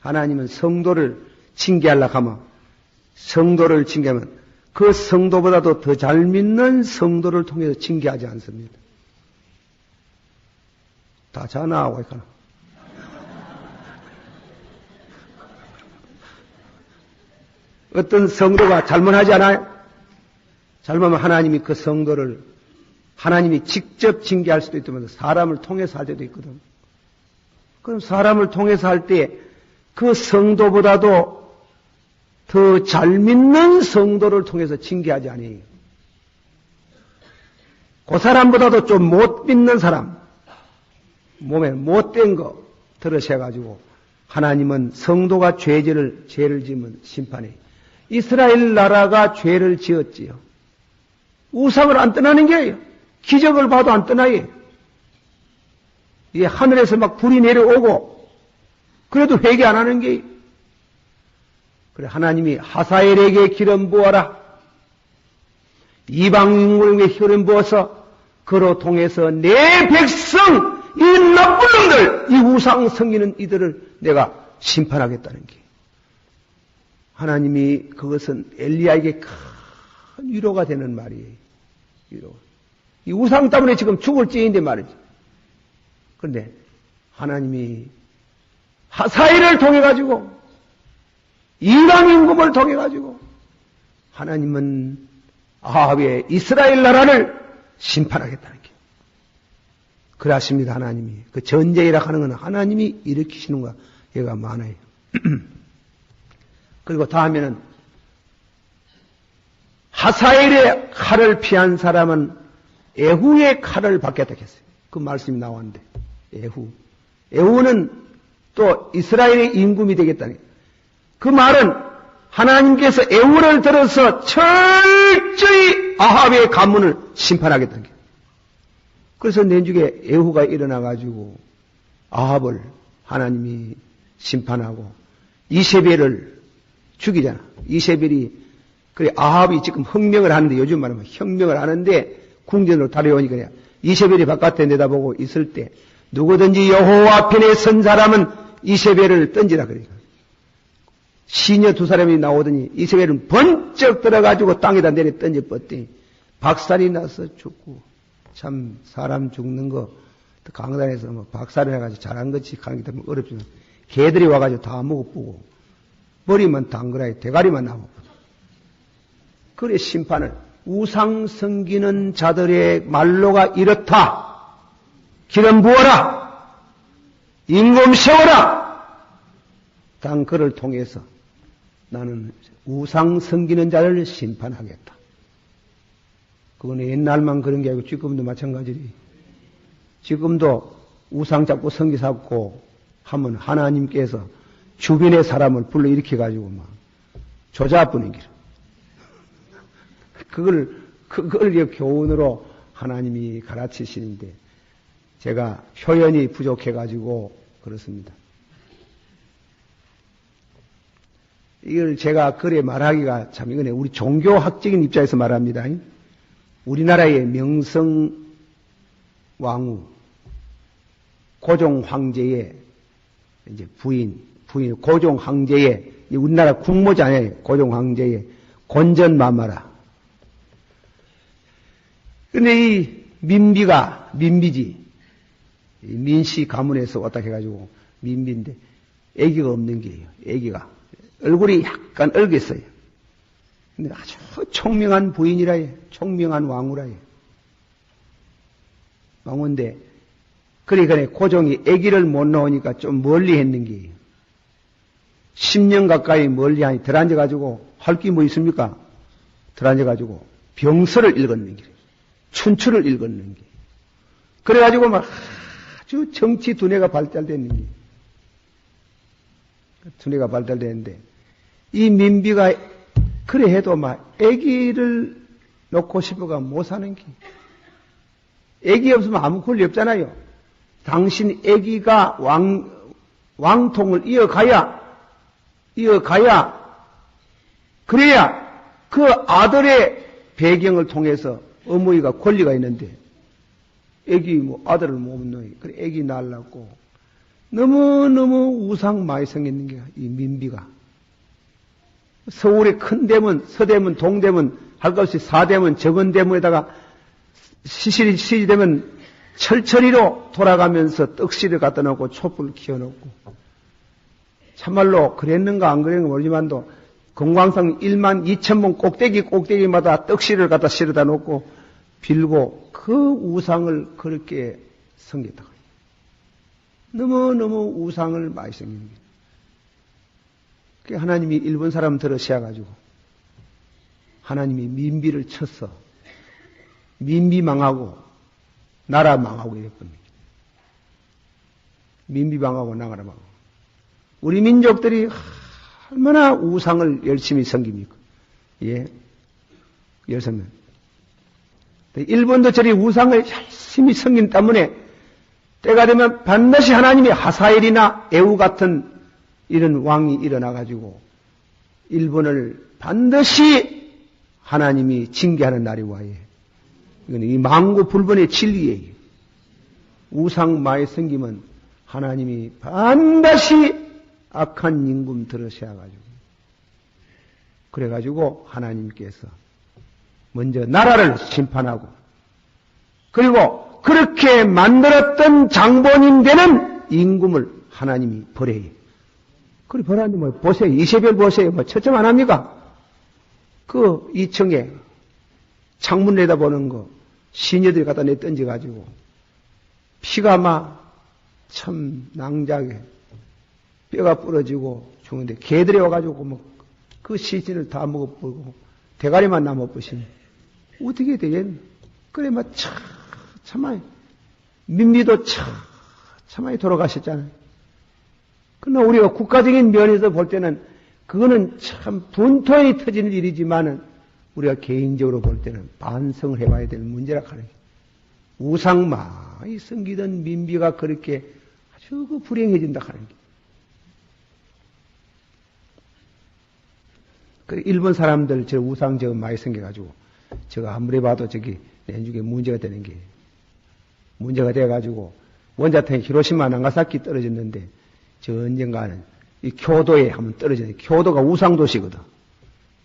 A: 하나님은 성도를 징계하려고 하면 그 성도보다도 더 잘 믿는 성도를 통해서 징계하지 않습니다. 다 자나하고 있거나. 어떤 성도가 잘못하지 않아요? 잘못하면 하나님이 그 성도를 하나님이 직접 징계할 수도 있지만 사람을 통해서 할 때도 있거든. 그럼 사람을 통해서 할 때 그 성도보다도 더 잘 믿는 성도를 통해서 징계하지 아니에요. 그 사람보다도 좀 못 믿는 사람, 몸에 못된 거 들으셔가지고 하나님은 성도가 죄를 지으면 심판해요. 이스라엘 나라가 죄를 지었지요. 우상을 안 떠나는 게예요. 기적을 봐도 안 떠나요. 이게 하늘에서 막 불이 내려오고 그래도 회개 안 하는 게 그래 하나님이 하사엘에게 기름 부어라. 이방 인물에게 기름 부어서 그로 통해서 내 백성 이 나쁜 놈들 이 우상 섬기는 이들을 내가 심판하겠다는 게 하나님이 그것은 엘리야에게 큰 위로가 되는 말이에요. 위로. 이 우상 때문에 지금 죽을 찌인데 말이지. 그런데 하나님이 하사엘을 통해 가지고 이방 임금을 통해 가지고 하나님은 아합의 이스라엘 나라를 심판하겠다는 게 그러하십니다. 하나님이 그 전쟁이라 하는 건 하나님이 일으키시는 거가 얘가 많아요. 그리고 다음에는 하사엘의 칼을 피한 사람은 에후의 칼을 받겠다 했어요. 그 말씀이 나왔는데, 에후. 에후는 또 이스라엘의 임금이 되겠다는 거예요. 그 말은 하나님께서 에후를 들어서 철저히 아합의 가문을 심판하겠다는 거예요. 그래서 내중에 에후가 일어나가지고 아합을 하나님이 심판하고 이세벨을 죽이잖아. 이세벨이, 그래, 아합이 지금 혁명을 하는데, 요즘 말하면 혁명을 하는데, 궁전으로 달려오니까 이세벨이 바깥에 내다보고 있을 때, 누구든지 여호와 편에 선 사람은 이세벨을 던지라 그래요. 시녀 두 사람이 나오더니 이세벨은 번쩍 들어가지고 땅에다 내려 던져 뻗더니 박살이 나서 죽고, 참 사람 죽는 거 강단에서 뭐 박살을 해가지고 잘한 거지 가는 게 어렵지만 개들이 와가지고 다 먹어보고 머리만 당그라이 대가리만 나오고. 그래 심판을 우상 섬기는 자들의 말로가 이렇다. 기름 부어라. 임금 세워라. 단 그를 통해서 나는 우상 섬기는 자를 심판하겠다. 그건 옛날만 그런 게 아니고 지금도 마찬가지리. 지금도 우상 잡고 성기 잡고 하면 하나님께서 주변의 사람을 불러일으켜가지고 막 조자뿐인 길. 그걸 교훈으로 하나님이 가르치시는데 제가 표현이 부족해가지고 그렇습니다. 이걸 제가 그래 말하기가 참 이거네. 우리 종교학적인 입장에서 말합니다. 우리나라의 명성 왕후, 고종 황제의 이제 부인, 고종 황제의, 우리나라 국모잖아요. 고종 황제의 곤전마마라. 근데 이 민비지. 민씨 가문에서 왔다 해가지고 민비인데, 애기가 없는 게예요. 애기가. 얼굴이 약간 얼겠어요. 근데 아주 총명한 부인이라 해. 총명한 왕후라 해. 왕후인데, 그러니까 고종이 아기를 못 낳으니까 좀 멀리 했는 게예요. 10년 가까이 멀리 하니 들어앉아가지고 할 게 뭐 있습니까? 들어앉아가지고 병서를 읽었는 게, 춘추를 읽었는 게. 그래가지고 막 아주 정치 두뇌가 발달됐는 게. 두뇌가 발달됐는데, 이 민비가 그래 해도 막 아기를 놓고 싶어가 못 사는 게. 아기 없으면 아무 권리 없잖아요. 당신 아기가 왕통을 이어가야, 그래야 그 아들의 배경을 통해서 어머니가 권리가 있는데, 아기 뭐 아들을 못 낳니, 그래 아기 낳으려고 너무너무 우상 많이 생겼는 게 이 민비가. 서울의 큰 대문, 서대문, 동대문, 할 것 없이 사대문, 정은대문에다가 시시되면 철철이로 돌아가면서 떡실을 갖다 놓고 촛불을 키워놓고, 참말로 그랬는가 안 그랬는가 모르지만도 금광산 1만 2천 번 꼭대기마다 떡실을 갖다 실어다 놓고 빌고 그 우상을 그렇게 섬겼다. 너무너무 우상을 많이 섬기는 거예요. 하나님이 일본 사람 들어 세워가지고 하나님이 민비를 쳤어. 민비 망하고 나라 망하고 이랬거든요. 민비 망하고 나라 망하고. 우리 민족들이 얼마나 우상을 열심히 섬깁니까? 예. 열심히. 일본도 저리 우상을 열심히 섬긴 때문에 때가 되면 반드시 하나님이 하사엘이나 에후 같은 이런 왕이 일어나가지고 일본을 반드시 하나님이 징계하는 날이 와요. 이건 이 망고 불변의 진리예요. 우상 많이 섬기면 하나님이 반드시 악한 임금 들으셔가지고 그래가지고 하나님께서 먼저 나라를 심판하고 그리고 그렇게 만들었던 장본인 되는 임금을 하나님이 벌해요. 그래 벌하는데 뭐 보세요. 이세벨 보세요. 뭐 처점 안 합니까? 그 2층에 창문 내다보는 거 시녀들이 갖다 내 던져가지고 피가 막 참 낭자게 뼈가 부러지고 죽는데 개들이 와가지고 뭐 그 시신을 다 먹어버리고 대가리만 남아버시네. 어떻게 되겠노? 그래, 참아요. 민미도 참아요 돌아가셨잖아요. 그러나 우리가 국가적인 면에서 볼 때는 그거는 참 분통이 터지는 일이지만은 우리가 개인적으로 볼 때는 반성을 해봐야 될 문제라 하는 게 우상 많이 섬기던 민비가 그렇게 아주 불행해진다 하는 게. 그 일본 사람들 저 우상 저거 많이 섬겨가지고 저거 아무리 봐도 저기 내중에 문제가 되는 게 문제가 돼가지고 원자탄이 히로시마 나가사키 떨어졌는데 저 언젠가는 이 교도에 한번 떨어졌는데 교도가 우상도시거든.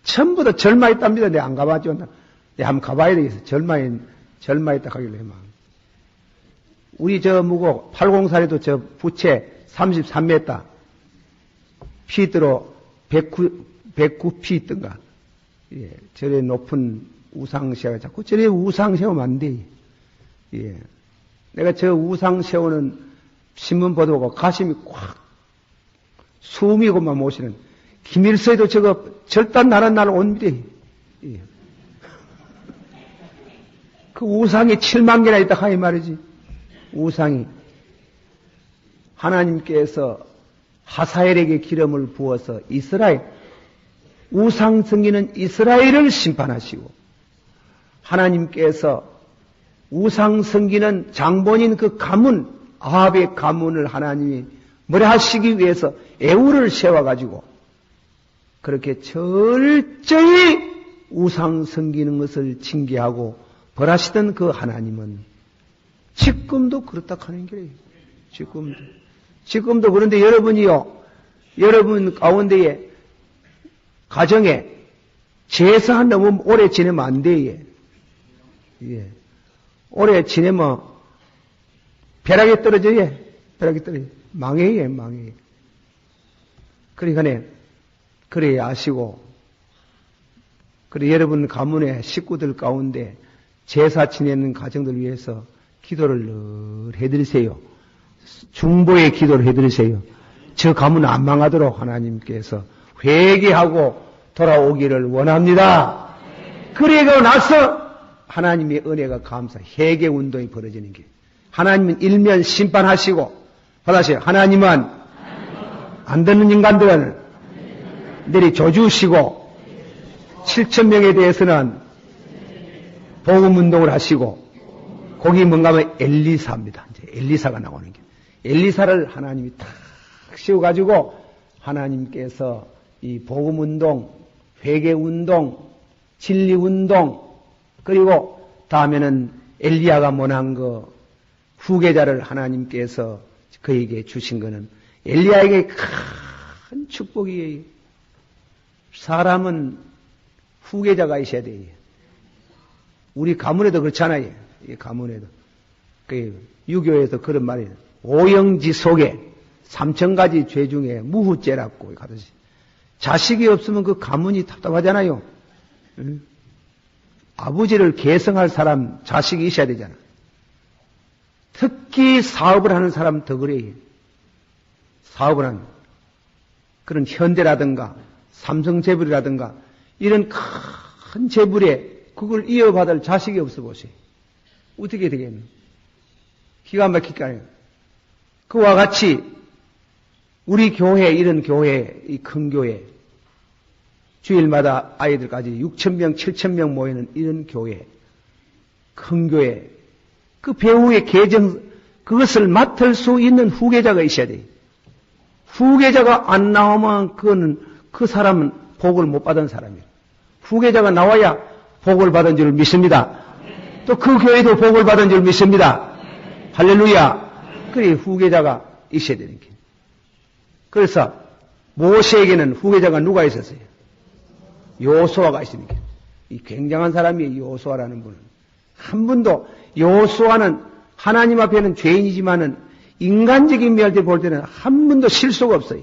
A: 전부 다 절마 있답니다. 내가 안 가봤죠. 내가 한번 가봐야 되겠어. 절마 있다 가길래 막. 우리 저 무고 804에도 저 부채 33m 피드로 109피 있던가. 예, 저래 높은 우상새가 자꾸 저래 우상 세우면 안 돼. 예. 내가 저 우상 세우는 신문 보도가 가슴이 꽉 숨이고만 모시는 김일성도 저거 절단 나는 날 옵니다. 예. 그 우상이 7만 개나 있다 하이 말이지. 우상이 하나님께서 하사엘에게 기름을 부어서 이스라엘 우상 섬기는 이스라엘을 심판하시고 하나님께서 우상 섬기는 장본인 그 가문 아합의 가문을 하나님이 뭐라 하시기 위해서 애우를 세워가지고 그렇게 철저히 우상 섬기는 것을 징계하고 벌하시던 그 하나님은 지금도 그렇다 하는 거예요. 지금도 그런데 여러분이요, 여러분 가운데에 가정에 제사 너무 오래 지내면 안 돼. 예. 오래 지내면 벼락이 떨어져요. 벼락이 떨어져. 망해요. 그러니까 그래 아시고 그래 여러분 가문의 식구들 가운데 제사 지내는 가정들 위해서 기도를 늘 해드리세요. 중보의 기도를 해드리세요. 저 가문 안 망하도록 하나님께서 회개하고 돌아오기를 원합니다. 그리고 나서 하나님의 은혜가 감사, 회개 운동이 벌어지는 게 하나님은 일면 심판하시고 받아세요. 하나님은 안 듣는 인간들은 내리 조주시고 7,000명에 대해서는 복음 운동을 하시고 거기 뭔가 하면 엘리사입니다. 이제 엘리사가 나오는 게 엘리사를 하나님이 탁 씌워가지고 하나님께서 이 복음 운동, 회개 운동, 진리 운동 그리고 다음에는 엘리야가 원한 그 후계자를 하나님께서 그에게 주신 것은 엘리야에게 큰 축복이에요. 사람은 후계자가 있어야 돼요. 우리 가문에도 그렇잖아요. 이 가문에도. 그 유교에서 그런 말이에요. 오영지 속에 3,000가지 죄 중에 무후죄라고 가듯이. 자식이 없으면 그 가문이 답답하잖아요. 응? 아버지를 계승할 사람, 자식이 있어야 되잖아. 특히 사업을 하는 사람 더 그래요. 사업을 하는 그런 현대라든가 삼성재벌이라든가 이런 큰 재벌에 그걸 이어받을 자식이 없어 보세요. 어떻게 되겠노? 기가 막히게 아니에요. 그와 같이 우리 교회, 이런 교회, 이 큰 교회, 주일마다 아이들까지 6,000명, 7,000명 모이는 이런 교회, 큰 교회, 그 배후의 계정, 그것을 맡을 수 있는 후계자가 있어야 돼요. 후계자가 안 나오면 그 사람은 복을 못 받은 사람이에요. 후계자가 나와야 복을 받은 줄 믿습니다. 또 그 교회도 복을 받은 줄 믿습니다. 할렐루야. 그래 후계자가 있어야 되는 게. 그래서 모세에게는 후계자가 누가 있었어요? 여호수아가 있으니까. 이 굉장한 사람이 여호수아라는 분은 한 분도 여호수아는 하나님 앞에는 죄인이지만은 인간적인 면을 볼 때는 한 번도 실수가 없어요.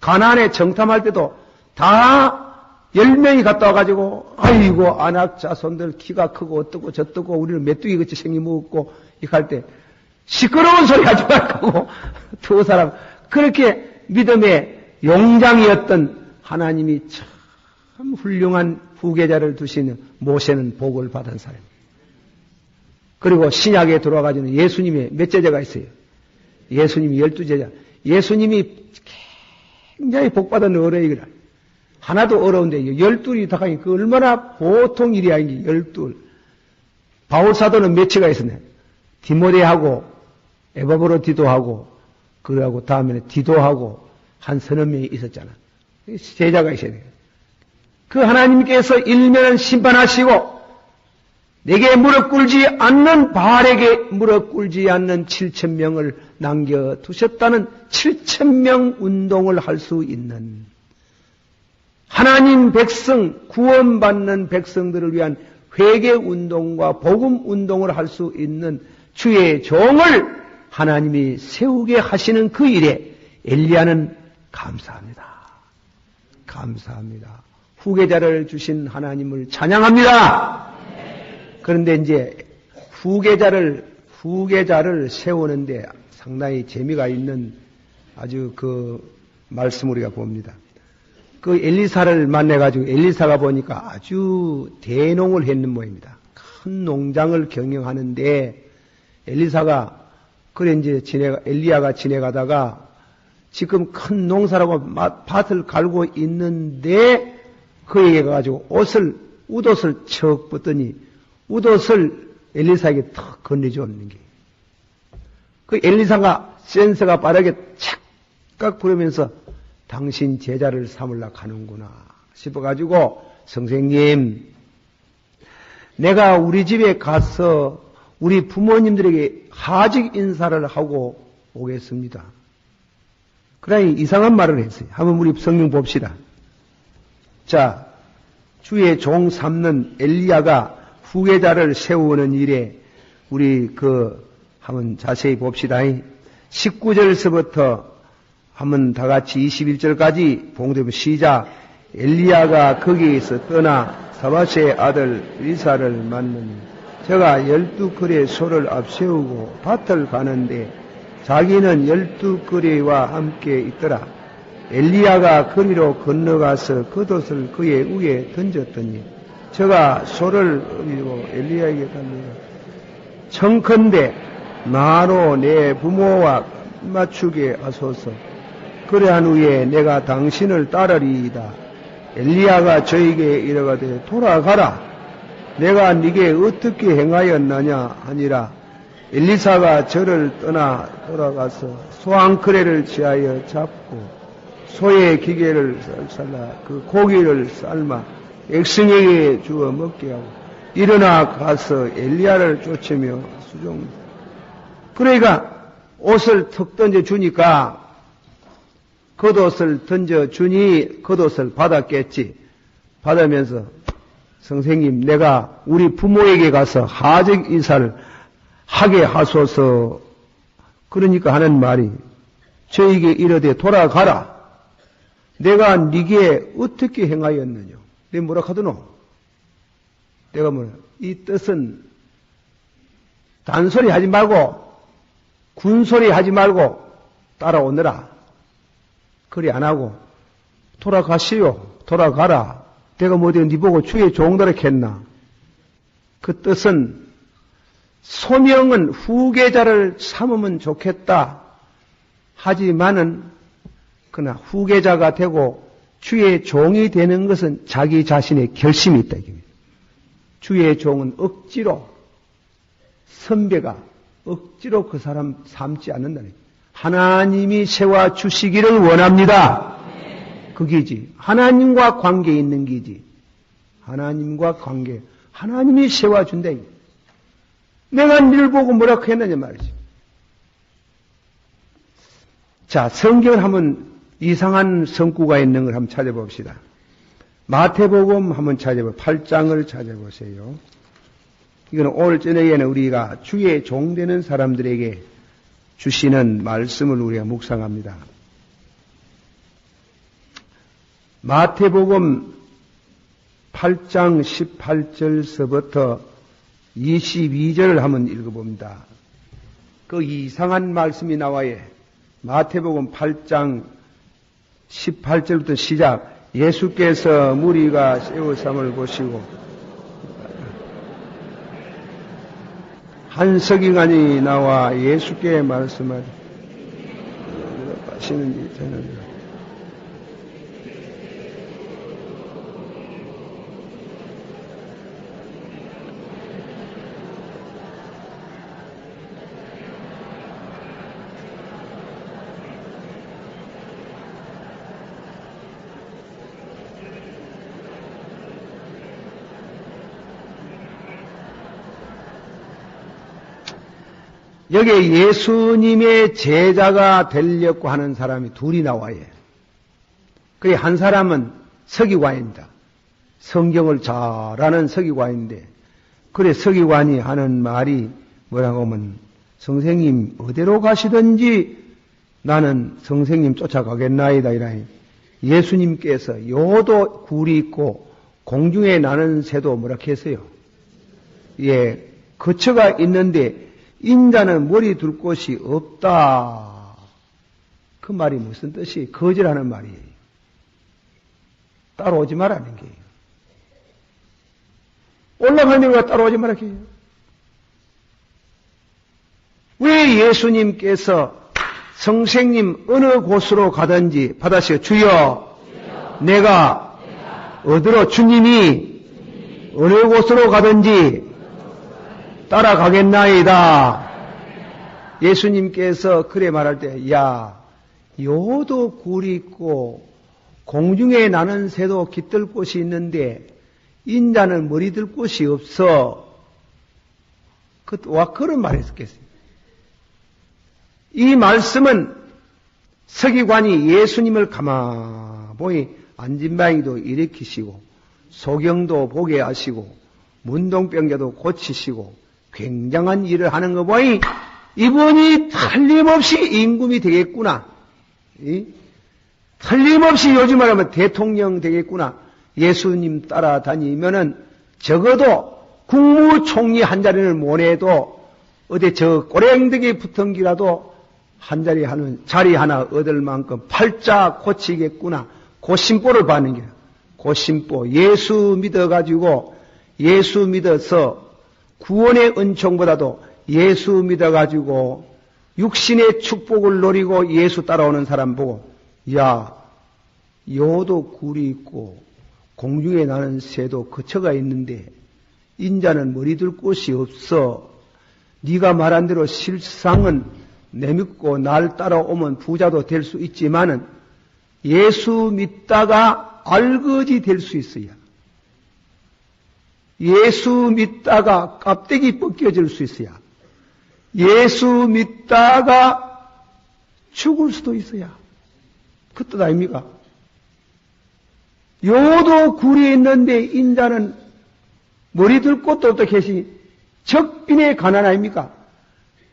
A: 가나안에 정탐할 때도 다 10명이 갔다 와가지고 아이고 아낙 자손들 키가 크고 어떻고 저떻고 우리는 메뚜기같이 생기먹었고 이렇게 할 때 시끄러운 소리 하지 말고 두 사람 그렇게 믿음의 용장이었던 하나님이 참 참 훌륭한 후계자를 두신 모세는 복을 받은 사람입니다. 그리고 신약에 들어와가지고 예수님의 몇 제자가 있어요? 예수님이 12제자. 예수님이 굉장히 복받은 어뢰이거라. 하나도 어려운데 12이 다 가니 그 얼마나 보통 일이 아닌지 12. 바울사도는 몇치가 있었네. 디모데하고 에바브로디도하고 그러고 다음에는 디도하고 한 서너 명이 있었잖아. 제자가 있어야 돼. 그 하나님께서 일면을 심판하시고 내게 무릎 꿇지 않는 바알에게 무릎 꿇지 않는 7,000명을 남겨두셨다는 7,000명 운동을 할 수 있는 하나님 백성, 구원받는 백성들을 위한 회개 운동과 복음 운동을 할 수 있는 주의 종을 하나님이 세우게 하시는 그 일에 엘리야는 감사합니다. 감사합니다. 후계자를 주신 하나님을 찬양합니다. 그런데 이제 후계자를 세우는데 상당히 재미가 있는 아주 그 말씀 우리가 봅니다. 그 엘리사를 만나가지고 엘리사가 보니까 아주 대농을 했는 모양입니다. 큰 농장을 경영하는데 엘리사가 그래 이제 엘리야가 지내가다가 지금 큰 농사라고 밭을 갈고 있는데 그에게 가가지고 웃옷을 척 벗더니 웃옷을 엘리사에게 탁 건네주는 게. 그 엘리사가 센스가 빠르게 착각 부르면서 당신 제자를 삼으려 가는구나 싶어가지고 선생님 내가 우리 집에 가서 우리 부모님들에게 하직 인사를 하고 오겠습니다. 그러니 이상한 말을 했어요. 한번 우리 성경 봅시다. 자, 주의 종 삼는 엘리야가 후계자를 세우는 일에 우리 한번 자세히 봅시다. 19절서부터 한번 다 같이 21절까지 봉독해 시작. 엘리야가 거기에서 떠나 사밧의 아들 리사를 만나니 저가 12거리의 소를 앞세우고 밭을 가는데 자기는 12거리와 함께 있더라. 엘리야가 거리로 건너가서 겉옷을 그의 위에 던졌더니 저가 소를 어리고 엘리야에게 달려가 청컨대 나로 내 부모와 맞추게 하소서. 그래한 후에 내가 당신을 따르리이다. 엘리야가 저에게 이르가되 돌아가라. 내가 네게 어떻게 행하였느냐 하니라. 엘리사가 저를 떠나 돌아가서 소 한 커레를 지하여 잡고 소의 기계를 쌀라 그 고기를 삶아 백성에게 주어 먹게 하고 일어나 가서 엘리야를 쫓으며 수종. 그러니까 옷을 턱 던져 주니까 겉옷을 던져 주니 겉옷을 받았겠지. 받으면서 선생님 내가 우리 부모에게 가서 하직 인사를 하게 하소서. 그러니까 하는 말이 저에게 이르되 돌아가라. 내가 네게 어떻게 행하였느냐. 내가 뭐라 하더노? 내가 뭐라? 이 뜻은 단소리 하지 말고 군소리 하지 말고 따라오느라. 그리 안 하고 돌아가시오. 돌아가라. 내가 뭐 어디 네 보고 주의 종들을 했나. 그 뜻은 소명은 후계자를 삼으면 좋겠다. 하지만은 그러나 후계자가 되고 주의 종이 되는 것은 자기 자신의 결심이 있다. 주의 종은 억지로 선배가 억지로 그 사람 삼지 않는다는 거예요. 하나님이 세워 주시기를 원합니다. 그게지. 하나님과 관계 있는 게지. 하나님과 관계. 하나님이 세워준다. 내가 니를 보고 뭐라고 했느냐 말이지. 자, 성경을 한번 이상한 성구가 있는 걸 한번 찾아봅시다. 마태복음 한번 찾아보세요. 8장을 찾아보세요. 이거는 오늘 저녁에는 우리가 주의 종되는 사람들에게 주시는 말씀을 우리가 묵상합니다. 마태복음 8장 18절서부터 22절을 한번 읽어봅니다. 그 이상한 말씀이 나와요. 마태복음 8장 18절부터 시작. 예수께서 무리가 새우쌈을 보시고 한 서기관이 나와 예수께 말씀하되 빠시는지 저는 여기에 예수님의 제자가 되려고 하는 사람이 둘이 나와요. 그래, 한 사람은 서기관입니다. 성경을 잘 아는 서기관인데, 그래, 서기관이 하는 말이 뭐라고 하면, 선생님, 어디로 가시든지 나는 선생님 쫓아가겠나이다, 이라니. 예수님께서 요도 굴이 있고, 공중에 나는 새도 뭐라 했어요? 예, 거처가 있는데, 인자는 머리 둘 곳이 없다. 그 말이 무슨 뜻이? 거절하는 말이에요. 따라오지 말라는 게요. 올라가는 데가 따라오지 말라는 게요. 왜 예수님께서 선생님 어느 곳으로 가든지 받아시오. 주여, 내가 어디로 주님이 어느 곳으로 가든지 따라가겠나이다. 예수님께서 그래 말할 때, 야, 요도 굴이 있고 공중에 나는 새도 깃들 곳이 있는데 인자는 머리 들 곳이 없어. 와 그런 말을 했겠어요. 이 말씀은 서기관이 예수님을 가만히 안진뱅이도 일으키시고 소경도 보게 하시고 문둥병자도 고치시고 굉장한 일을 하는 거 보니 이분이 틀림없이 임금이 되겠구나. 틀림없이 요즘 말하면 대통령 되겠구나. 예수님 따라다니면은 적어도 국무총리 한 자리를 못 해도 어디 저 꼬랭득이 붙은 기라도 한 자리 하는 자리 하나 얻을 만큼 팔자 고치겠구나. 고심보를 받는 게야. 고심보. 예수 믿어가지고 예수 믿어서 구원의 은총보다도 예수 믿어가지고 육신의 축복을 노리고 예수 따라오는 사람 보고 야 요도 굴이 있고 공중에 나는 새도 거처가 있는데 인자는 머리 둘 곳이 없어. 네가 말한 대로 실상은 내 믿고 날 따라오면 부자도 될 수 있지만은 예수 믿다가 알거지 될 수 있어요. 예수 믿다가 껍데기 벗겨질 수 있어요. 예수 믿다가 죽을 수도 있어요. 그 뜻 아닙니까? 요도 굴이 있는데 인자는 머리 들 곳도 없다 계시니 적빈의 가난 아닙니까?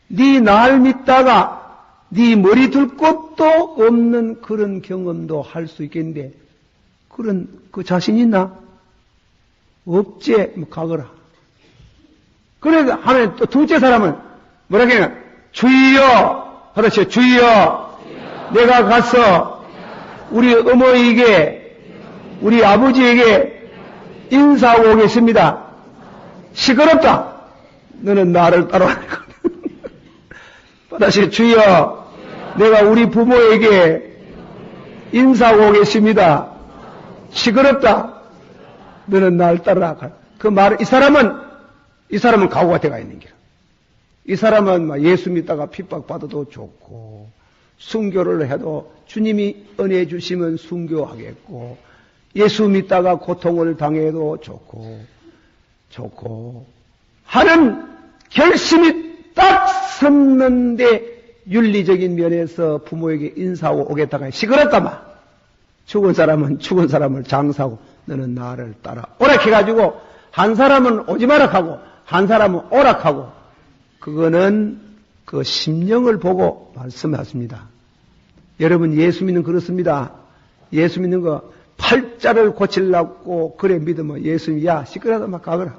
A: 네 날 믿다가 네 머리 들 곳도 없는 그런 경험도 할 수 있겠는데 그런 그 자신 있나? 없지, 가거라. 그래서 하면 또 둘째 사람은 뭐라 그러냐? 주여! 하다시요. 주여! 내가 가서 우리 어머니에게, 우리 아버지에게 인사하고 오겠습니다. 시끄럽다. 너는 나를 따라와라. 하다시요. 주여! 내가 우리 부모에게 인사하고 오겠습니다. 시끄럽다. 너는 날 따라가. 그 말, 이 사람은 각오가 돼가 있는 거야. 이 사람은 예수 믿다가 핍박받아도 좋고, 순교를 해도 주님이 은혜 주시면 순교하겠고, 예수 믿다가 고통을 당해도 좋고, 하는 결심이 딱 섰는데, 윤리적인 면에서 부모에게 인사하고 오겠다가 시끄럽다마. 죽은 사람은 죽은 사람을 장사하고, 너는 나를 따라 오락해가지고 한 사람은 오지 마락하고 한 사람은 오락하고 그거는 그 심령을 보고 말씀하십니다. 여러분 예수 믿는 그렇습니다. 예수 믿는 거 팔자를 고치려고 그래 믿으면 예수님 야 시끄러다 막 가거라.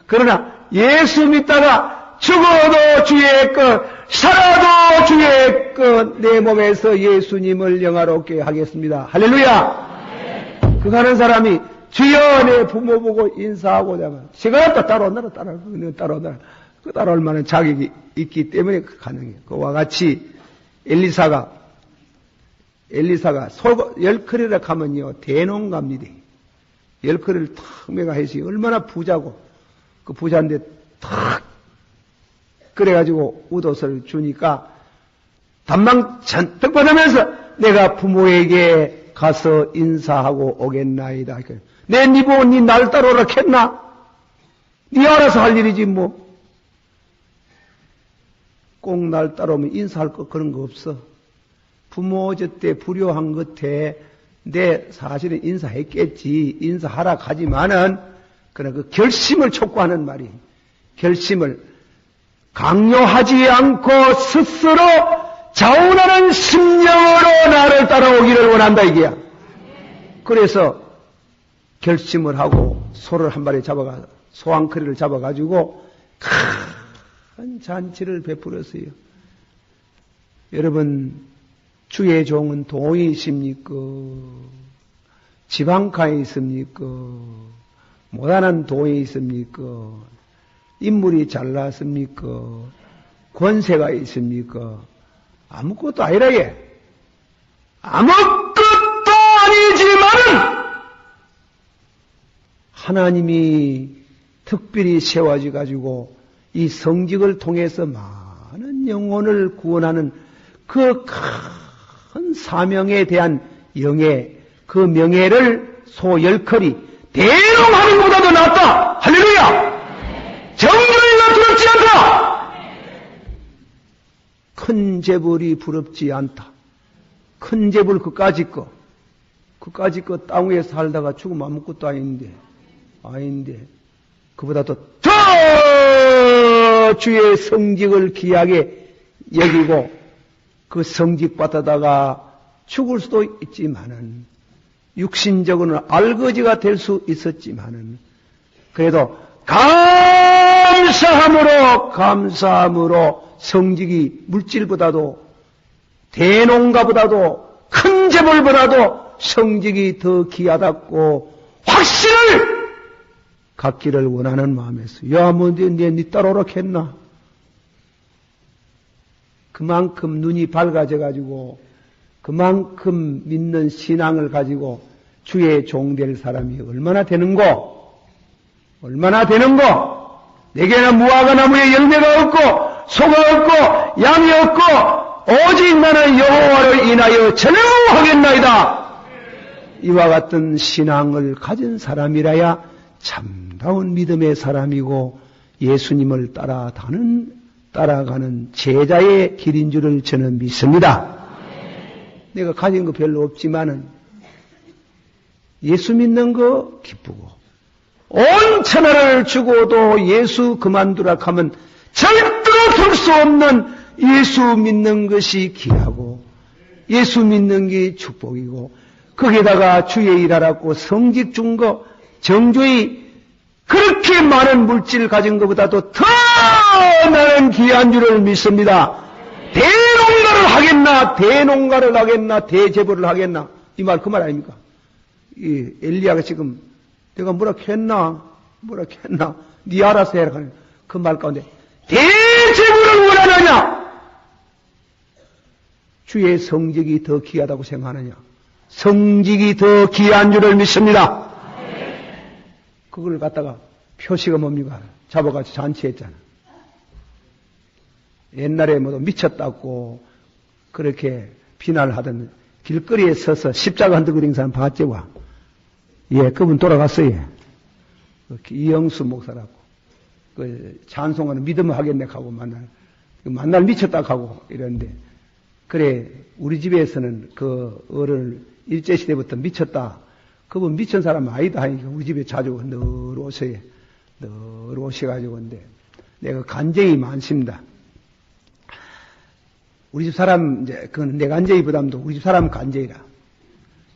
A: 그러나 예수 믿다가 죽어도 주의 것 살아도 주의 내 몸에서 예수님을 영화롭게 하겠습니다. 할렐루야! 그 가는 사람이 주여 내 부모 보고 인사하고자 하면 제가 또 따라오느라 그 따라올 만한 자격이 있기 때문에 가능해요. 그와 같이 엘리사가 열커리를 가면요 대농갑니다. 열커리를 탁 매가 해서 얼마나 부자고 그 부자인데 탁 그래가지고 웃옷을 주니까 단망 잔뜩 받으면서 내가 부모에게 가서 인사하고 오겠나이다. 내 니 보고 니 날 따라오라 했나? 니 알아서 할 일이지 뭐. 꼭 날 따라오면 인사할 거 그런 거 없어. 부모 젖때 불효한 것에 내 사실은 인사했겠지. 인사하라 하지만은 그런 그 결심을 촉구하는 말이 결심을 강요하지 않고 스스로 자원하는 심령으로 나를 따라오기를 원한다 이게야. 그래서 결심을 하고 소를 한 마리 잡아가 소왕커리를 잡아가지고 큰 잔치를 베풀었어요. 여러분 주의 종은 동이 있습니까? 지방가에 있습니까? 못하는 동이 있습니까? 인물이 잘났습니까? 권세가 있습니까? 아무것도 아니라 예. 아무것도 아니지만은 하나님이 특별히 세워져 가지고 이 성직을 통해서 많은 영혼을 구원하는 그 큰 사명에 대한 영예, 그 명예를 소열커리 대롱하는 것보다도 낫다. 할렐루야! 정결이가 부럽지 않다. 큰 재벌이 부럽지 않다. 큰 재벌 그까짓 거 땅 위에 살다가 죽으면 아무것도 아닌데 그보다도 더 주의 성직을 귀하게 여기고 그 성직 받다가 죽을 수도 있지만은 육신적으로는 알거지가 될 수 있었지만은 그래도 감사함으로 성직이 물질보다도 대농가보다도 큰 재벌보다도 성직이 더 귀하다고 확신을 갖기를 원하는 마음에서 야 뭐 네 따라오라 했나? 그만큼 눈이 밝아져 가지고 그만큼 믿는 신앙을 가지고 주의 종될 사람이 얼마나 되는고? 내게는 무화과 나무에 열매가 없고 소가 없고 양이 없고 오직 나는 여호와를 인하여 전능하겠나이다. 이와 같은 신앙을 가진 사람이라야 참다운 믿음의 사람이고 예수님을 따라가는 제자의 길인 줄을 저는 믿습니다. 내가 가진 거 별로 없지만은 예수 믿는 거 기쁘고 온 천하를 주고도 예수 그만두라 하면 절대로 둘 수 없는 예수 믿는 것이 귀하고 예수 믿는 게 축복이고 거기다가 주의 일하라고 성직 준 거 정조의 그렇게 많은 물질 가진 것보다도 더 나는 귀한 줄을 믿습니다. 대농가를 하겠나 대재벌을 하겠나 이 말 그 말 아닙니까? 이 엘리야가 지금 내가 뭐라 했나 네 알아서 해라 하는 그 말 가운데 대재벌을 원하느냐 주의 성직이 더 귀하다고 생각하느냐 성직이 더 귀한 줄을 믿습니다. 그걸 갖다가 표시가 뭡니까? 잡아가지고 잔치했잖아. 옛날에 뭐 미쳤다고 그렇게 비난을 하던 길거리에 서서 십자가 흔들고 있는 사람 봤지 와. 예, 그분 돌아갔어요. 이영수 목사라고. 그 찬송하는 믿음을 하겠네 하고 만날 미쳤다 하고 이러는데 그래 우리 집에서는 그 어른 일제시대부터 미쳤다. 그분 미친 사람 아니다 하니까 우리 집에 자주 늘 오셔가지고 근데 내가 간증이 많습니다. 우리 집 사람 그건 내 간증이 부담도 우리 집 사람 간증이라.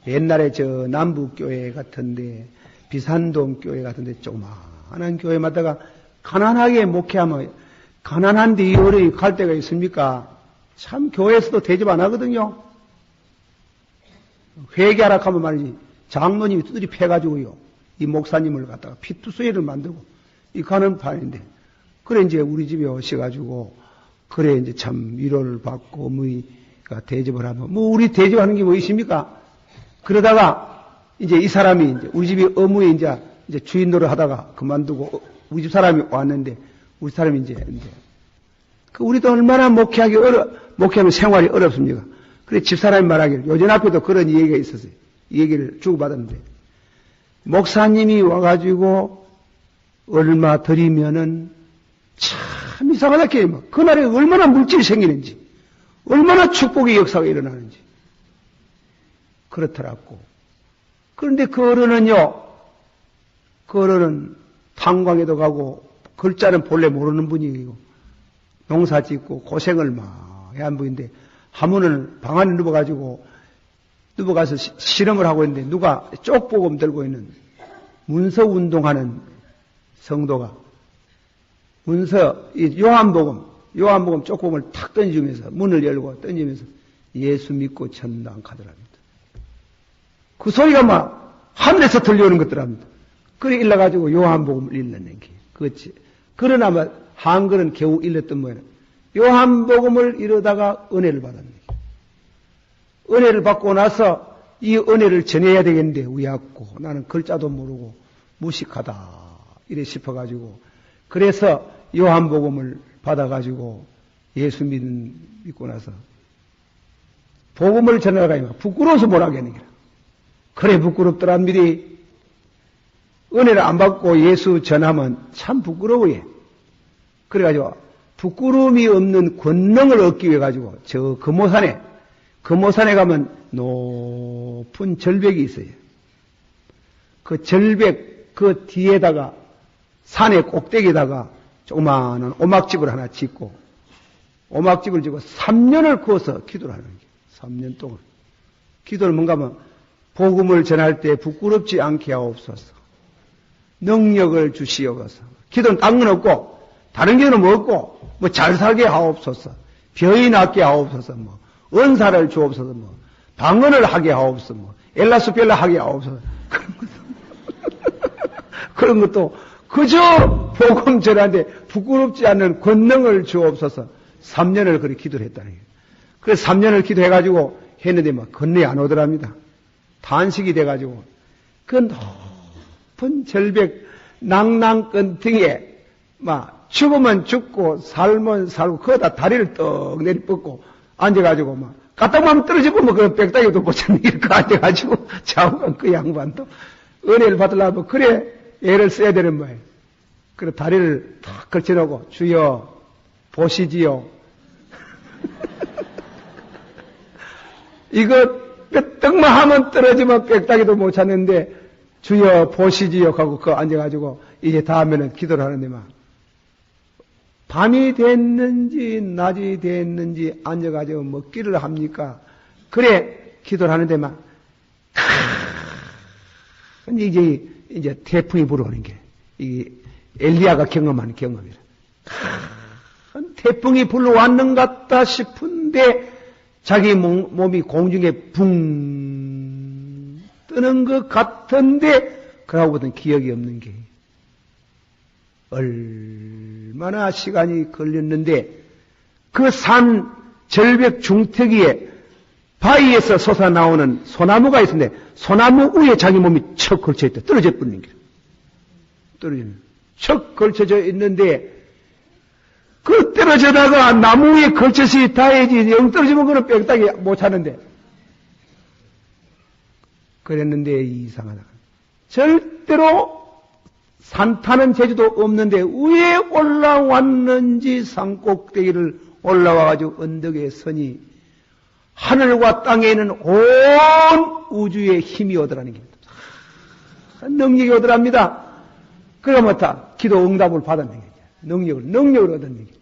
A: 옛날에 저 남북교회 같은데 비산동 교회 같은데 조그마한 교회마다가 가난하게 목회하면 가난한데 이 어른이 갈 데가 있습니까? 참 교회에서도 대접 안 하거든요. 회개하라 하면 말이지 장로님이 두드리 패가지고요 이 목사님을 갖다가 피투성이를 만들고 이 가는 판인데 그래 이제 우리 집에 오셔가지고 그래 이제 참 위로를 받고 어머니가 대접을 하면 뭐 우리 대접하는 게 뭐 있습니까? 그러다가 이제 이 사람이 이제 우리 집에 어머니 이제 주인 노릇 하다가 그만두고 우리 집 사람이 왔는데 우리 사람이 이제 그 우리도 얼마나 목회하면 생활이 어렵습니까? 그래 집사람이 말하기를 요전 앞에도 그런 얘기가 있었어요. 이 얘기를 주고받았는데 목사님이 와가지고 얼마 드리면은 참 이상하다 게임. 그날에 얼마나 물질이 생기는지, 얼마나 축복의 역사가 일어나는지. 그렇더라고. 그런데 그 어른은요, 그 어른은 탄광에도 가고, 글자는 본래 모르는 분이고, 농사 짓고 고생을 많이 한 분인데, 하면은 방 안에 누워가서 실험을 하고 있는데, 누가 쪽보금 들고 있는 문서 운동하는 성도가 요한복음 쪽보금을 탁 던지면서 문을 열고 던지면서 예수 믿고 천당 가더랍니다. 그 소리가 막 하늘에서 들려오는 것들합니다. 그래 일러가지고 요한복음을 읽는 게 그렇지. 그러나 한글은 겨우 읽었던 모양. 요한복음을 이러다가 은혜를 받았네. 은혜를 받고 나서 이 은혜를 전해야 되겠는데 우약고 나는 글자도 모르고 무식하다 이래 싶어가지고 그래서 요한복음을 받아가지고 예수 믿고 나서 복음을 전하다가 부끄러워서 못하겠는 거라. 그래 부끄럽더랍니다. 은혜를 안 받고 예수 전하면 참 부끄러워해. 그래가지고 부끄러움이 없는 권능을 얻기 위해 가지고 저 금오산에 가면 높은 절벽이 있어요. 그 절벽 그 뒤에다가 산의 꼭대기에다가 조그마한 오막집을 하나 짓고 오막집을 짓고 3년을 구워서 기도를 하는 거예요. 3년 동안. 기도를 뭔가 하면 복음을 전할 때 부끄럽지 않게 하옵소서. 능력을 주시옵소서. 기도는 딴 건 없고 다른 기도는 뭐 없고 뭐 잘 살게 하옵소서. 병이 낫게 하옵소서. 뭐 은사를 주옵소서. 뭐 방언을 하게 하옵소서. 뭐 엘라스벨라 하게 하옵소서. 그런 것도 그저 복음 전하는데 부끄럽지 않는 권능을 주옵소서. 3년을 그렇게 기도를 했다는 거예요. 그래서 3년을 기도해가지고 했는데 막 건너에 안 오더랍니다. 단식이 돼가지고 그 높은 절벽 낭낭끈등에 막 죽으면 죽고 살면 살고 거기다 다리를 떡 내리뻗고 앉아가지고 막 까딱하면 떨어지면 그 빽다기도 못 찾는 게 그 앉아가지고 자고간 그 양반도 은혜를 받으려면 그래 애를 써야 되는 거예요. 그래 다리를 탁 걸쳐놓고 주여 보시지요. 이거 뼈떡만 하면 떨어지면 빽다기도 못 찾는데 주여 보시지요 하고 그 앉아가지고 이제 다음에는 기도를 하는데 막 밤이 됐는지 낮이 됐는지 앉아가지고 먹기를 합니까? 그래 기도를 하는데 막 이제 태풍이 불어오는 게 이 엘리야가 경험하는 경험이라. 큰 태풍이 불러왔는 것 같다 싶은데 자기 몸이 공중에 붕 뜨는 것 같은데 그러고보다는 기억이 없는 게 얼마나 시간이 걸렸는데 그 산 절벽 중턱위에 바위에서 솟아나오는 소나무가 있었는데 소나무 위에 자기 몸이 척 걸쳐있다. 떨어져 버리는 게 떨어지는 척 걸쳐져 있는데 그 떨어져다가 나무 위에 걸쳐서 다해지 영 떨어지면 그는 빽딱이 못 찾는데 그랬는데 이상하다. 절대로 산 타는 재주도 없는데 왜 올라왔는지 산꼭대기를 올라와가지고 언덕에 서니 하늘과 땅에 있는 온 우주의 힘이 오더라는 겁니다. 능력이 오더랍니다. 그러면 다 기도 응답을 받았는 거죠. 능력을 얻었는 거죠.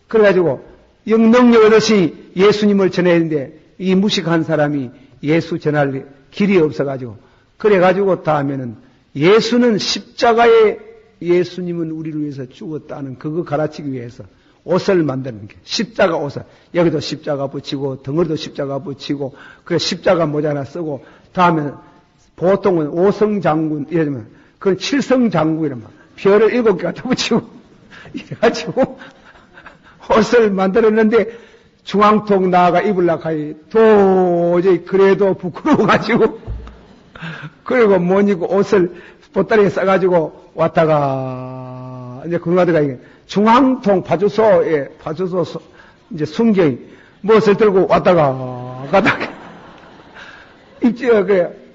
A: 그래가지고 능력을 얻으시 예수님을 전해야 되는데 이 무식한 사람이 예수 전할 길이 없어가지고 그래가지고 다음에는 예수는 십자가에 예수님은 우리를 위해서 죽었다는 그거 가르치기 위해서 옷을 만드는 게 십자가 옷을 여기도 십자가 붙이고 덩어리도 십자가 붙이고 그래 십자가 모자 하나 쓰고 다음에 보통은 5성 장군 이러면 그건 7성 장군 이러면 별을 7개 갖다 붙이고 이래가지고 옷을 만들었는데 중앙통 나아가 입으려고 하니 도저히 그래도 부끄러워가지고 그리고 못 입고 옷을 보따리에 싸가지고 왔다가 이제 그러다가 중앙통 파주소에 파주소 이제 순경이 무엇을 들고 왔다가 가다가 입지가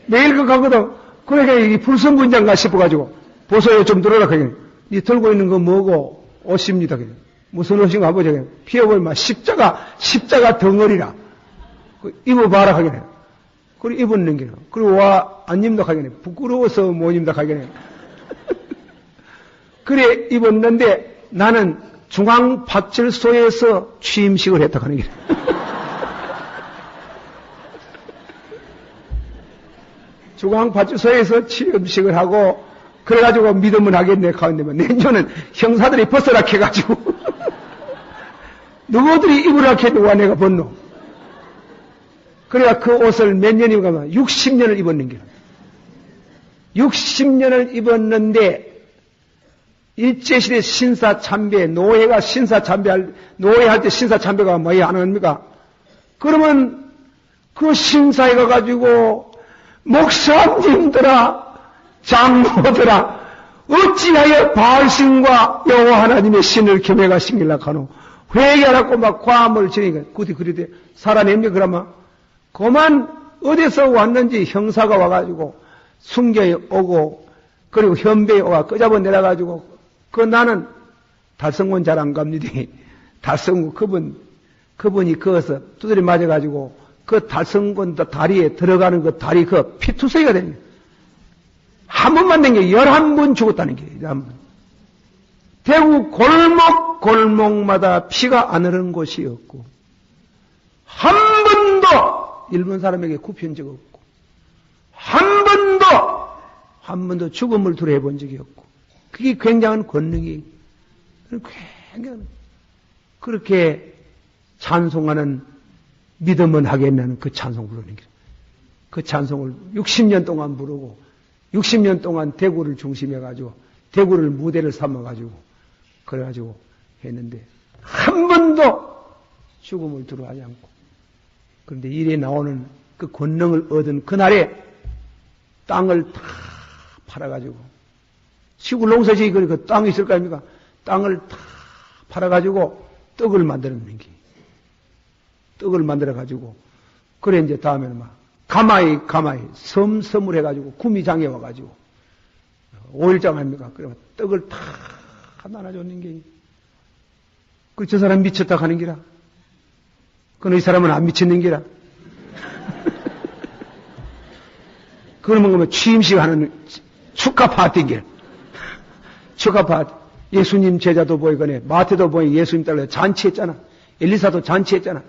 A: 매일 그 가거든. 그러니까 이 불성군장가 싶어가지고 보소에 좀 들어라 그냥 이 들고 있는 거 뭐고 옷입니다 그냥 무슨 옷인가 보자 그냥 피해볼만 십자가 덩어리라 입어봐라 하겠네. 그리고 입었는 게 그리고 와 안 입는다 하겠네. 부끄러워서 못 입는다 하겠네. 그래 입었는데 나는 중앙파출소에서 취임식을 했다 하는 게 중앙파출소에서 취임식을 하고 그래가지고 믿으면 하겠네 가운데면 내년은 형사들이 벗어라 해가지고 누구들이 입으라 해도 와 내가 벗노. 그래야 그 옷을 몇 년 입고 가면 60년을 입었는 게 60년을 입었는데 일제시대 신사참배 노예가 신사참배할 노예할 때 신사참배가 뭐야 안 합니까? 그러면 그 신사에 가가지고 목사님들아 장로들아 어찌하여 바알신과 여호와 하나님의 신을 겸해가 신길라 하노. 회개하라고 막 과음을 지니까 그때 그러대 살아냅니까 그러면 그만 어디서 왔는지 형사가 와가지고 순경이 오고 그리고 현배에 오가 끄잡아 내려가지고 그 나는 달성군 잘 안 갑니다. 달성군 그분이 거기서 두드려 맞아가지고 그 달성군 다리에 들어가는 그 다리 그 피투성이가 됩니다. 한 번만 된 게 11번 죽었다는 게 11번. 대구 골목마다 피가 안 흐르는 곳이 없고 한 번도 일본 사람에게 굽힌 적 없고 한 번도 죽음을 두려워 본 적이 없고 그게 굉장한 권능이 굉장한 그렇게 찬송하는 믿음은 하겠냐는 그 찬송 부르는 게 그 찬송을 60년 동안 부르고 60년 동안 대구를 중심해가지고 대구를 무대를 삼아가지고 그래가지고 했는데 한 번도 죽음을 두려워하지 않고 그런데 이래 나오는 그 권능을 얻은 그날에 땅을 다 팔아가지고 시골 농사지기 그 땅이 있을 거 아닙니까? 땅을 다 팔아가지고 떡을 만들었는 게 떡을 만들어가지고 그래 이제 다음에는 막 가마이 섬을 해가지고 구미장에 와가지고 5일장 아닙니까? 그래 떡을 다 나눠줬는 게 그 저 사람 미쳤다 하는 기라 그는 이 사람은 안 미쳤는 기라 그러면 그러면 취임식 하는 축하 파티인 게 축하 파티 예수님 제자도 보이거네 마태도 보이 예수님 따라 잔치했잖아 엘리사도 잔치했잖아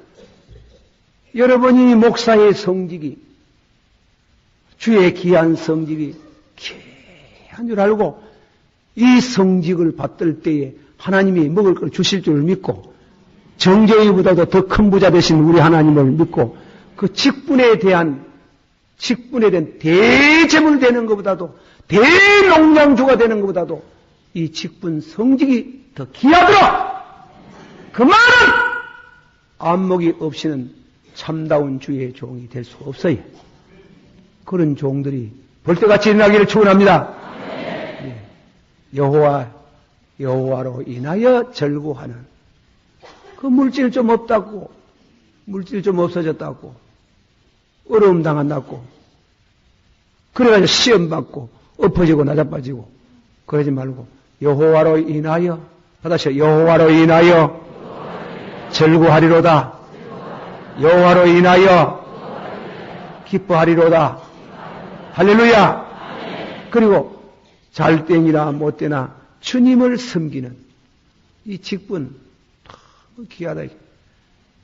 A: 여러분이 목사의 성직이 주의 귀한 성직이 귀한 줄 알고 이 성직을 받들 때에 하나님이 먹을 걸 주실 줄 믿고 정제이보다도 더 큰 부자 되신 우리 하나님을 믿고 그 직분에 대한 대재물 되는 것보다도 대농장주가 되는 것보다도 이 직분 성직이 더 귀하더라. 그 말은 안목이 없이는 참다운 주의 종이 될 수 없어요. 그런 종들이 벌떼같이 일어나기를 축원합니다. 네. 여호와로 인하여 절구하는 그 물질 좀 없다고 물질 좀 없어졌다고 어려움 당한다고 그래가지고 시험 받고 엎어지고 낮아빠지고 그러지 말고 여호와로 인하여 다시 여호와로 인하여 절구하리로다. 여호와로 인하여 기뻐하리로다. 할렐루야. 그리고 잘 때니라 못 때나 주님을 섬기는 이 직분 너무 귀하다.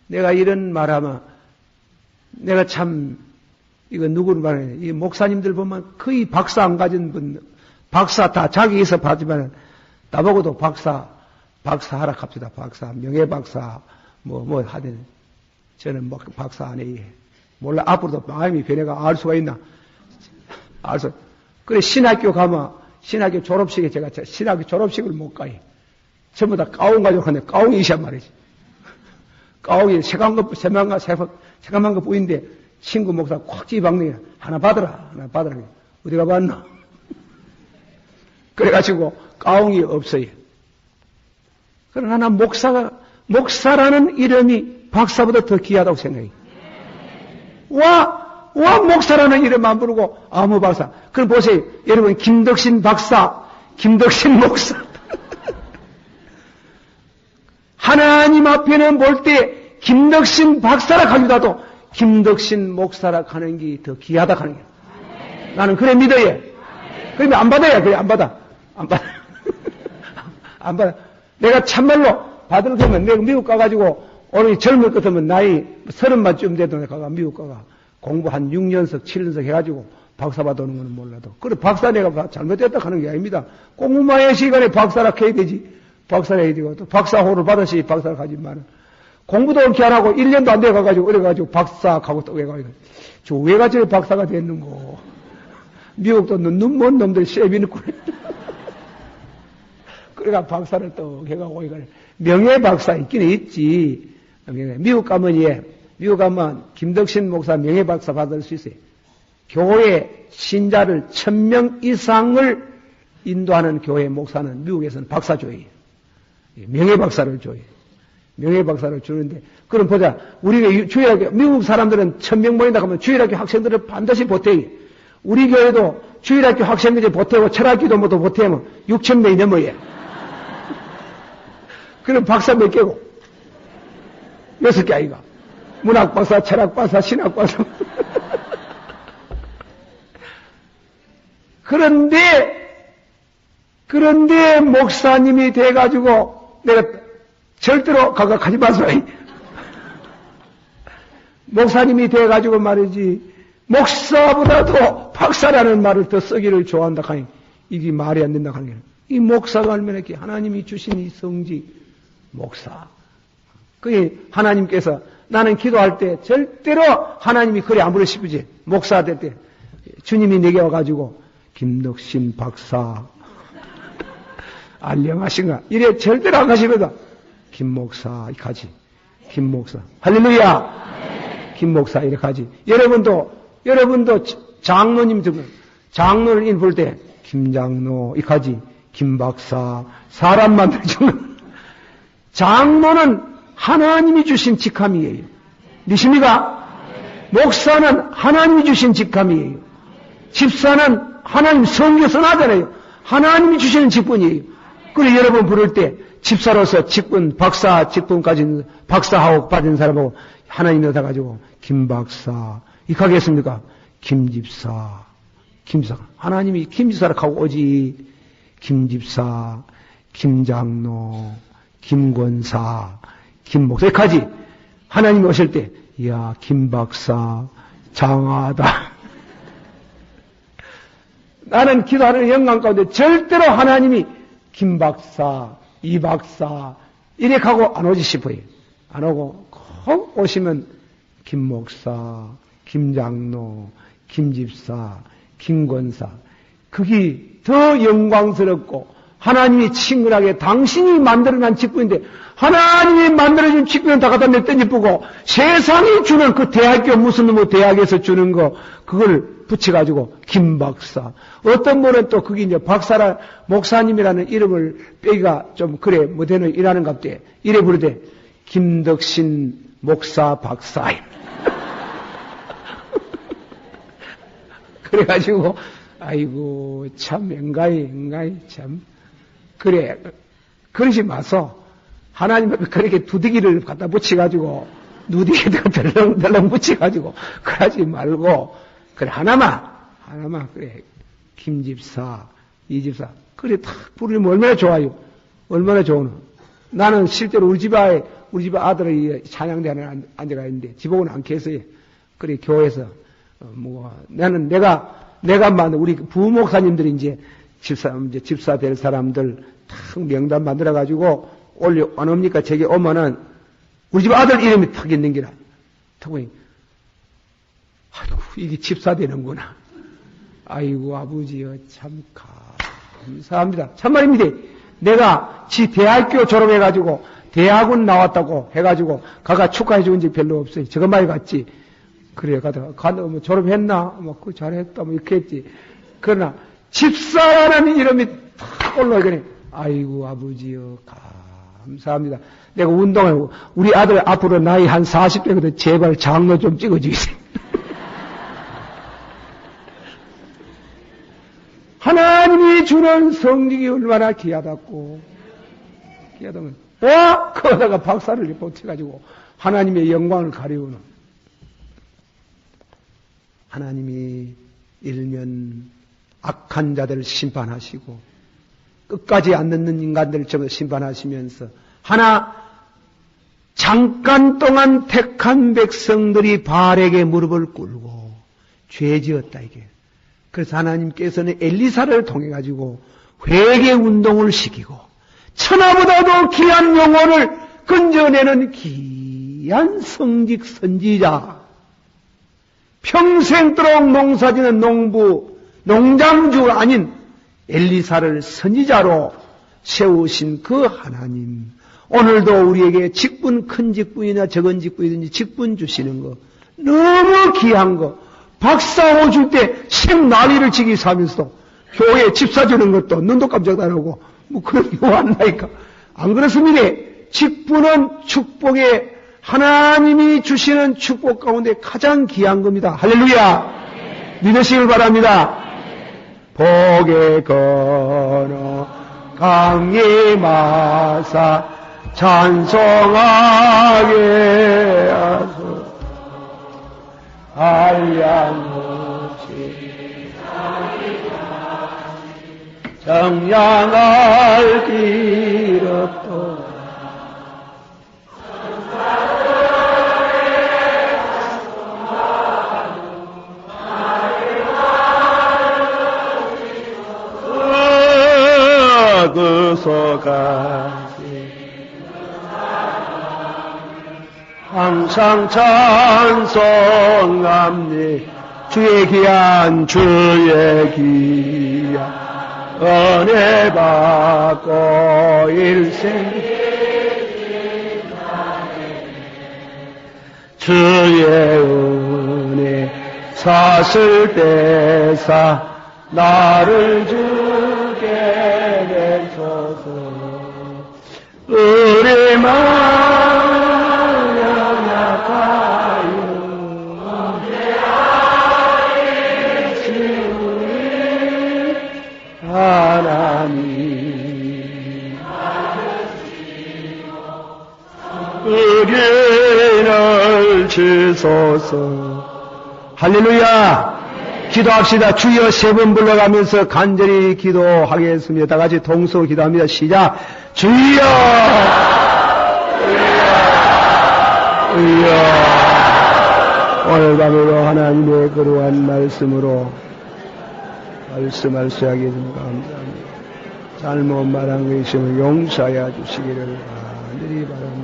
A: 내가 이런 말하면 내가 참 이거 누구를 말해? 이 목사님들 보면 거의 박사 안 가진 분 박사 다 자기에서 받지만 나보고도 박사 박사 하라 합시다. 박사, 명예박사, 뭐 하든, 저는 뭐 박사 안 해. 몰라, 앞으로도 마음이 변해가 알 수가 있나? 그래, 신학교 가면, 신학교 졸업식에 제가 신학교 졸업식을 못 가요. 전부 다 가운 가지고 하는데, 가운이 있단 말이지. 가운이 새까만 거 보이는데, 친구 목사 콱 집박네. 하나 받으라. 어디가 받나? 그래가지고, 가운이 없어요. 그러나 목사라는 이름이 박사보다 더 귀하다고 생각해요. 목사라는 이름 안 부르고 아무 박사. 그럼 보세요. 여러분, 김덕신 박사, 김덕신 목사. 하나님 앞에는 볼 때 김덕신 박사라 하기보다도 김덕신 목사라 하는 게 더 귀하다 하는 거야. 나는 그래 믿어요. 그러면 안 받아야 그래, 안 받아. 내가 참말로 받을 거면 내가 미국 가가지고 오늘 젊을 것 같으면 나이 30만쯤 돼도 내가 미국 가가 공부 한 6년석, 7년석 해가지고 박사 받아오는 건 몰라도. 그래, 박사 내가 잘못됐다 하는 게 아닙니다. 공부만의 시간에 박사라 해야 되지. 박사라 해야 되고, 또 박사호를 받으시 박사라 하지만, 공부도 그렇게 안 하고 1년도 안 돼가지고, 그래가지고 박사 가고 또 왜가지고, 저 왜가 저래 박사가 됐는고. 미국도 눈 먼 놈들 세비는 꿀. 그래가 박사를 또 해가고, 이걸 명예 박사 있긴 있지. 미국 가면 김덕신 목사 명예 박사 받을 수 있어요. 교회 신자를 1000명 이상을 인도하는 교회 목사는 미국에서는 박사줘요. 명예 박사를 줘요. 명예 박사를 주는데, 그럼 보자. 우리가 주일학교, 미국 사람들은 1000명 모인다 하면 주일학교 학생들을 반드시 보태요. 우리 교회도 주일학교 학생들이 보태고 철학기도 모두 보태면 6000명이 넘어요. 그럼 박사 몇 개고? 6개 아이가. 문학 박사, 철학 박사, 신학 박사. 그런데 목사님이 돼가지고 내가 절대로 가지 마세요. 목사님이 돼가지고 말이지, 목사보다도 박사라는 말을 더 쓰기를 좋아한다 하니 이게 말이 안 된다 하는 거예요. 이 목사가 얼마나 이렇게 하나님이 주신 이 성지 목사. 그게 하나님께서 나는 기도할 때 절대로 하나님이 그래 안 부르시지. 목사 될 때 주님이 내게 와가지고 김덕신 박사 안녕하신가 이래 절대로 안 가시거든. 김 목사 가지. 김 목사 할렐루야. 김 목사 이렇게 가지. 여러분도 장로님 장로를 볼 때 김장로 이 가지. 김 박사 사람 만들어주는 장로는 하나님이 주신 직함이에요. 믿습니까? 목사는 하나님이 주신 직함이에요. 집사는 하나님 성경 선하잖아요. 하나님이 주시는 직분이에요. 그래 여러분 부를 때 집사로서 직분, 박사 직분까지 박사하고 받은 사람하고 하나님이 얻어가지고 김박사 이렇게 하겠습니까? 김집사 하나님이 김집사라고 하고 오지. 김집사, 김장로, 김권사, 김목사 이렇게 하지. 하나님이 오실 때 이야 김박사 장하다. 나는 기도하는 영광 가운데 절대로 하나님이 김박사, 이박사 이렇게 하고 안 오지 싶어요. 안 오고 꼭 오시면 김목사, 김장로, 김집사, 김권사 그게 더 영광스럽고 하나님이 친근하게 당신이 만들어낸 직분인데 하나님이 만들어준 직분은 다 갖다 냈더니 뿌고 세상이 주는 그 대학교 무슨 뭐 대학에서 주는 거 그걸 붙여가지고 김박사 어떤 분은 또 그게 이제 박사라 목사님이라는 이름을 빼기가 좀 그래 뭐 되는 일하는 갑대 이래 부르되 김덕신 목사 박사 그래가지고 아이고 참 엥가이 참 그래 그러지 마소. 하나님 그렇게 두더기를 갖다 붙여가지고 누디기를 덜렁덜렁 붙여가지고 그러지 말고 그래 하나만 그래 김집사 이집사 그래 탁 부르면 얼마나 좋아요. 얼마나 좋으노. 나는 실제로 우리 집 아들이 찬양대 안에 앉아가 있는데 집옥은 안 계세요. 그래 교회에서 나는 내가 만든 우리 부목사님들이 이제 집사 될 사람들 탁 명단 만들어가지고 올려 안 옵니까? 제게 오면은 우리 집 아들 이름이 탁 있는 기라. 탁 보니 아이고 이게 집사되는구나. 아이고 아버지여 참 감사합니다. 참말입니다. 내가 지 대학교 졸업해가지고 대학원 나왔다고 해가지고 가가 축하해 준 적 별로 없어요. 저거 많이 갔지. 그래 가다가 뭐 졸업했나? 뭐 그 잘했다 뭐 이렇게 했지. 그러나 집사라는 이름이 탁 올라오더니 아이고 아버지여 감사합니다. 내가 운동하고 우리 아들 앞으로 나이 한 40대거든. 제발 장로 좀 찍어주세요. 하나님이 주는 성직이 얼마나 귀하다고. 귀하다면 거기다가 박사를 못해가지고 하나님의 영광을 가리우는. 하나님이 일면 악한 자들을 심판하시고 끝까지 안 듣는 인간들을 전부 심판하시면서 하나 잠깐 동안 택한 백성들이 바알에게 무릎을 꿇고 죄지었다 이게. 그래서 하나님께서는 엘리사를 통해 가지고 회개 운동을 시키고 천하보다도 귀한 영혼을 건져내는 귀한 성직 선지자, 평생도록 농사지는 농장주가 아닌 엘리사를 선지자로 세우신 그 하나님, 오늘도 우리에게 직분, 큰 직분이나 적은 직분이든지 직분 주시는 거 너무 귀한 거, 박사호 줄 때 생난리를 치기 사면서도 교회에 집 사주는 것도 눈도 깜짝 안 하고 뭐 그런 게 왔나이까. 안 그렇습니다. 직분은 축복에 하나님이 주시는 축복 가운데 가장 귀한 겁니다. 할렐루야. 믿으시길 바랍니다. 복에 건어 강림하사 찬송하게 하소서. 한량없이 정량할 길 없도다. 그 소까지 항상 찬송합니 주의 귀한 은혜 받고 일생 주의 은혜 사슬 대사 나를 주게 되소서. 우리 마음 연약하여 주님 하나님 은혜를 주소서. 할렐루야. 기도합시다. 주여 세 번 불러가면서 간절히 기도하겠습니다. 다 같이 동서 기도합니다. 시작. 주여, 주여. 오늘 밤에도 하나님의 거룩한 말씀으로 말씀할 수 하게 좀 감사합니다. 잘못 말한 것 있으면 용서하여 주시기를 간절히 바랍니다.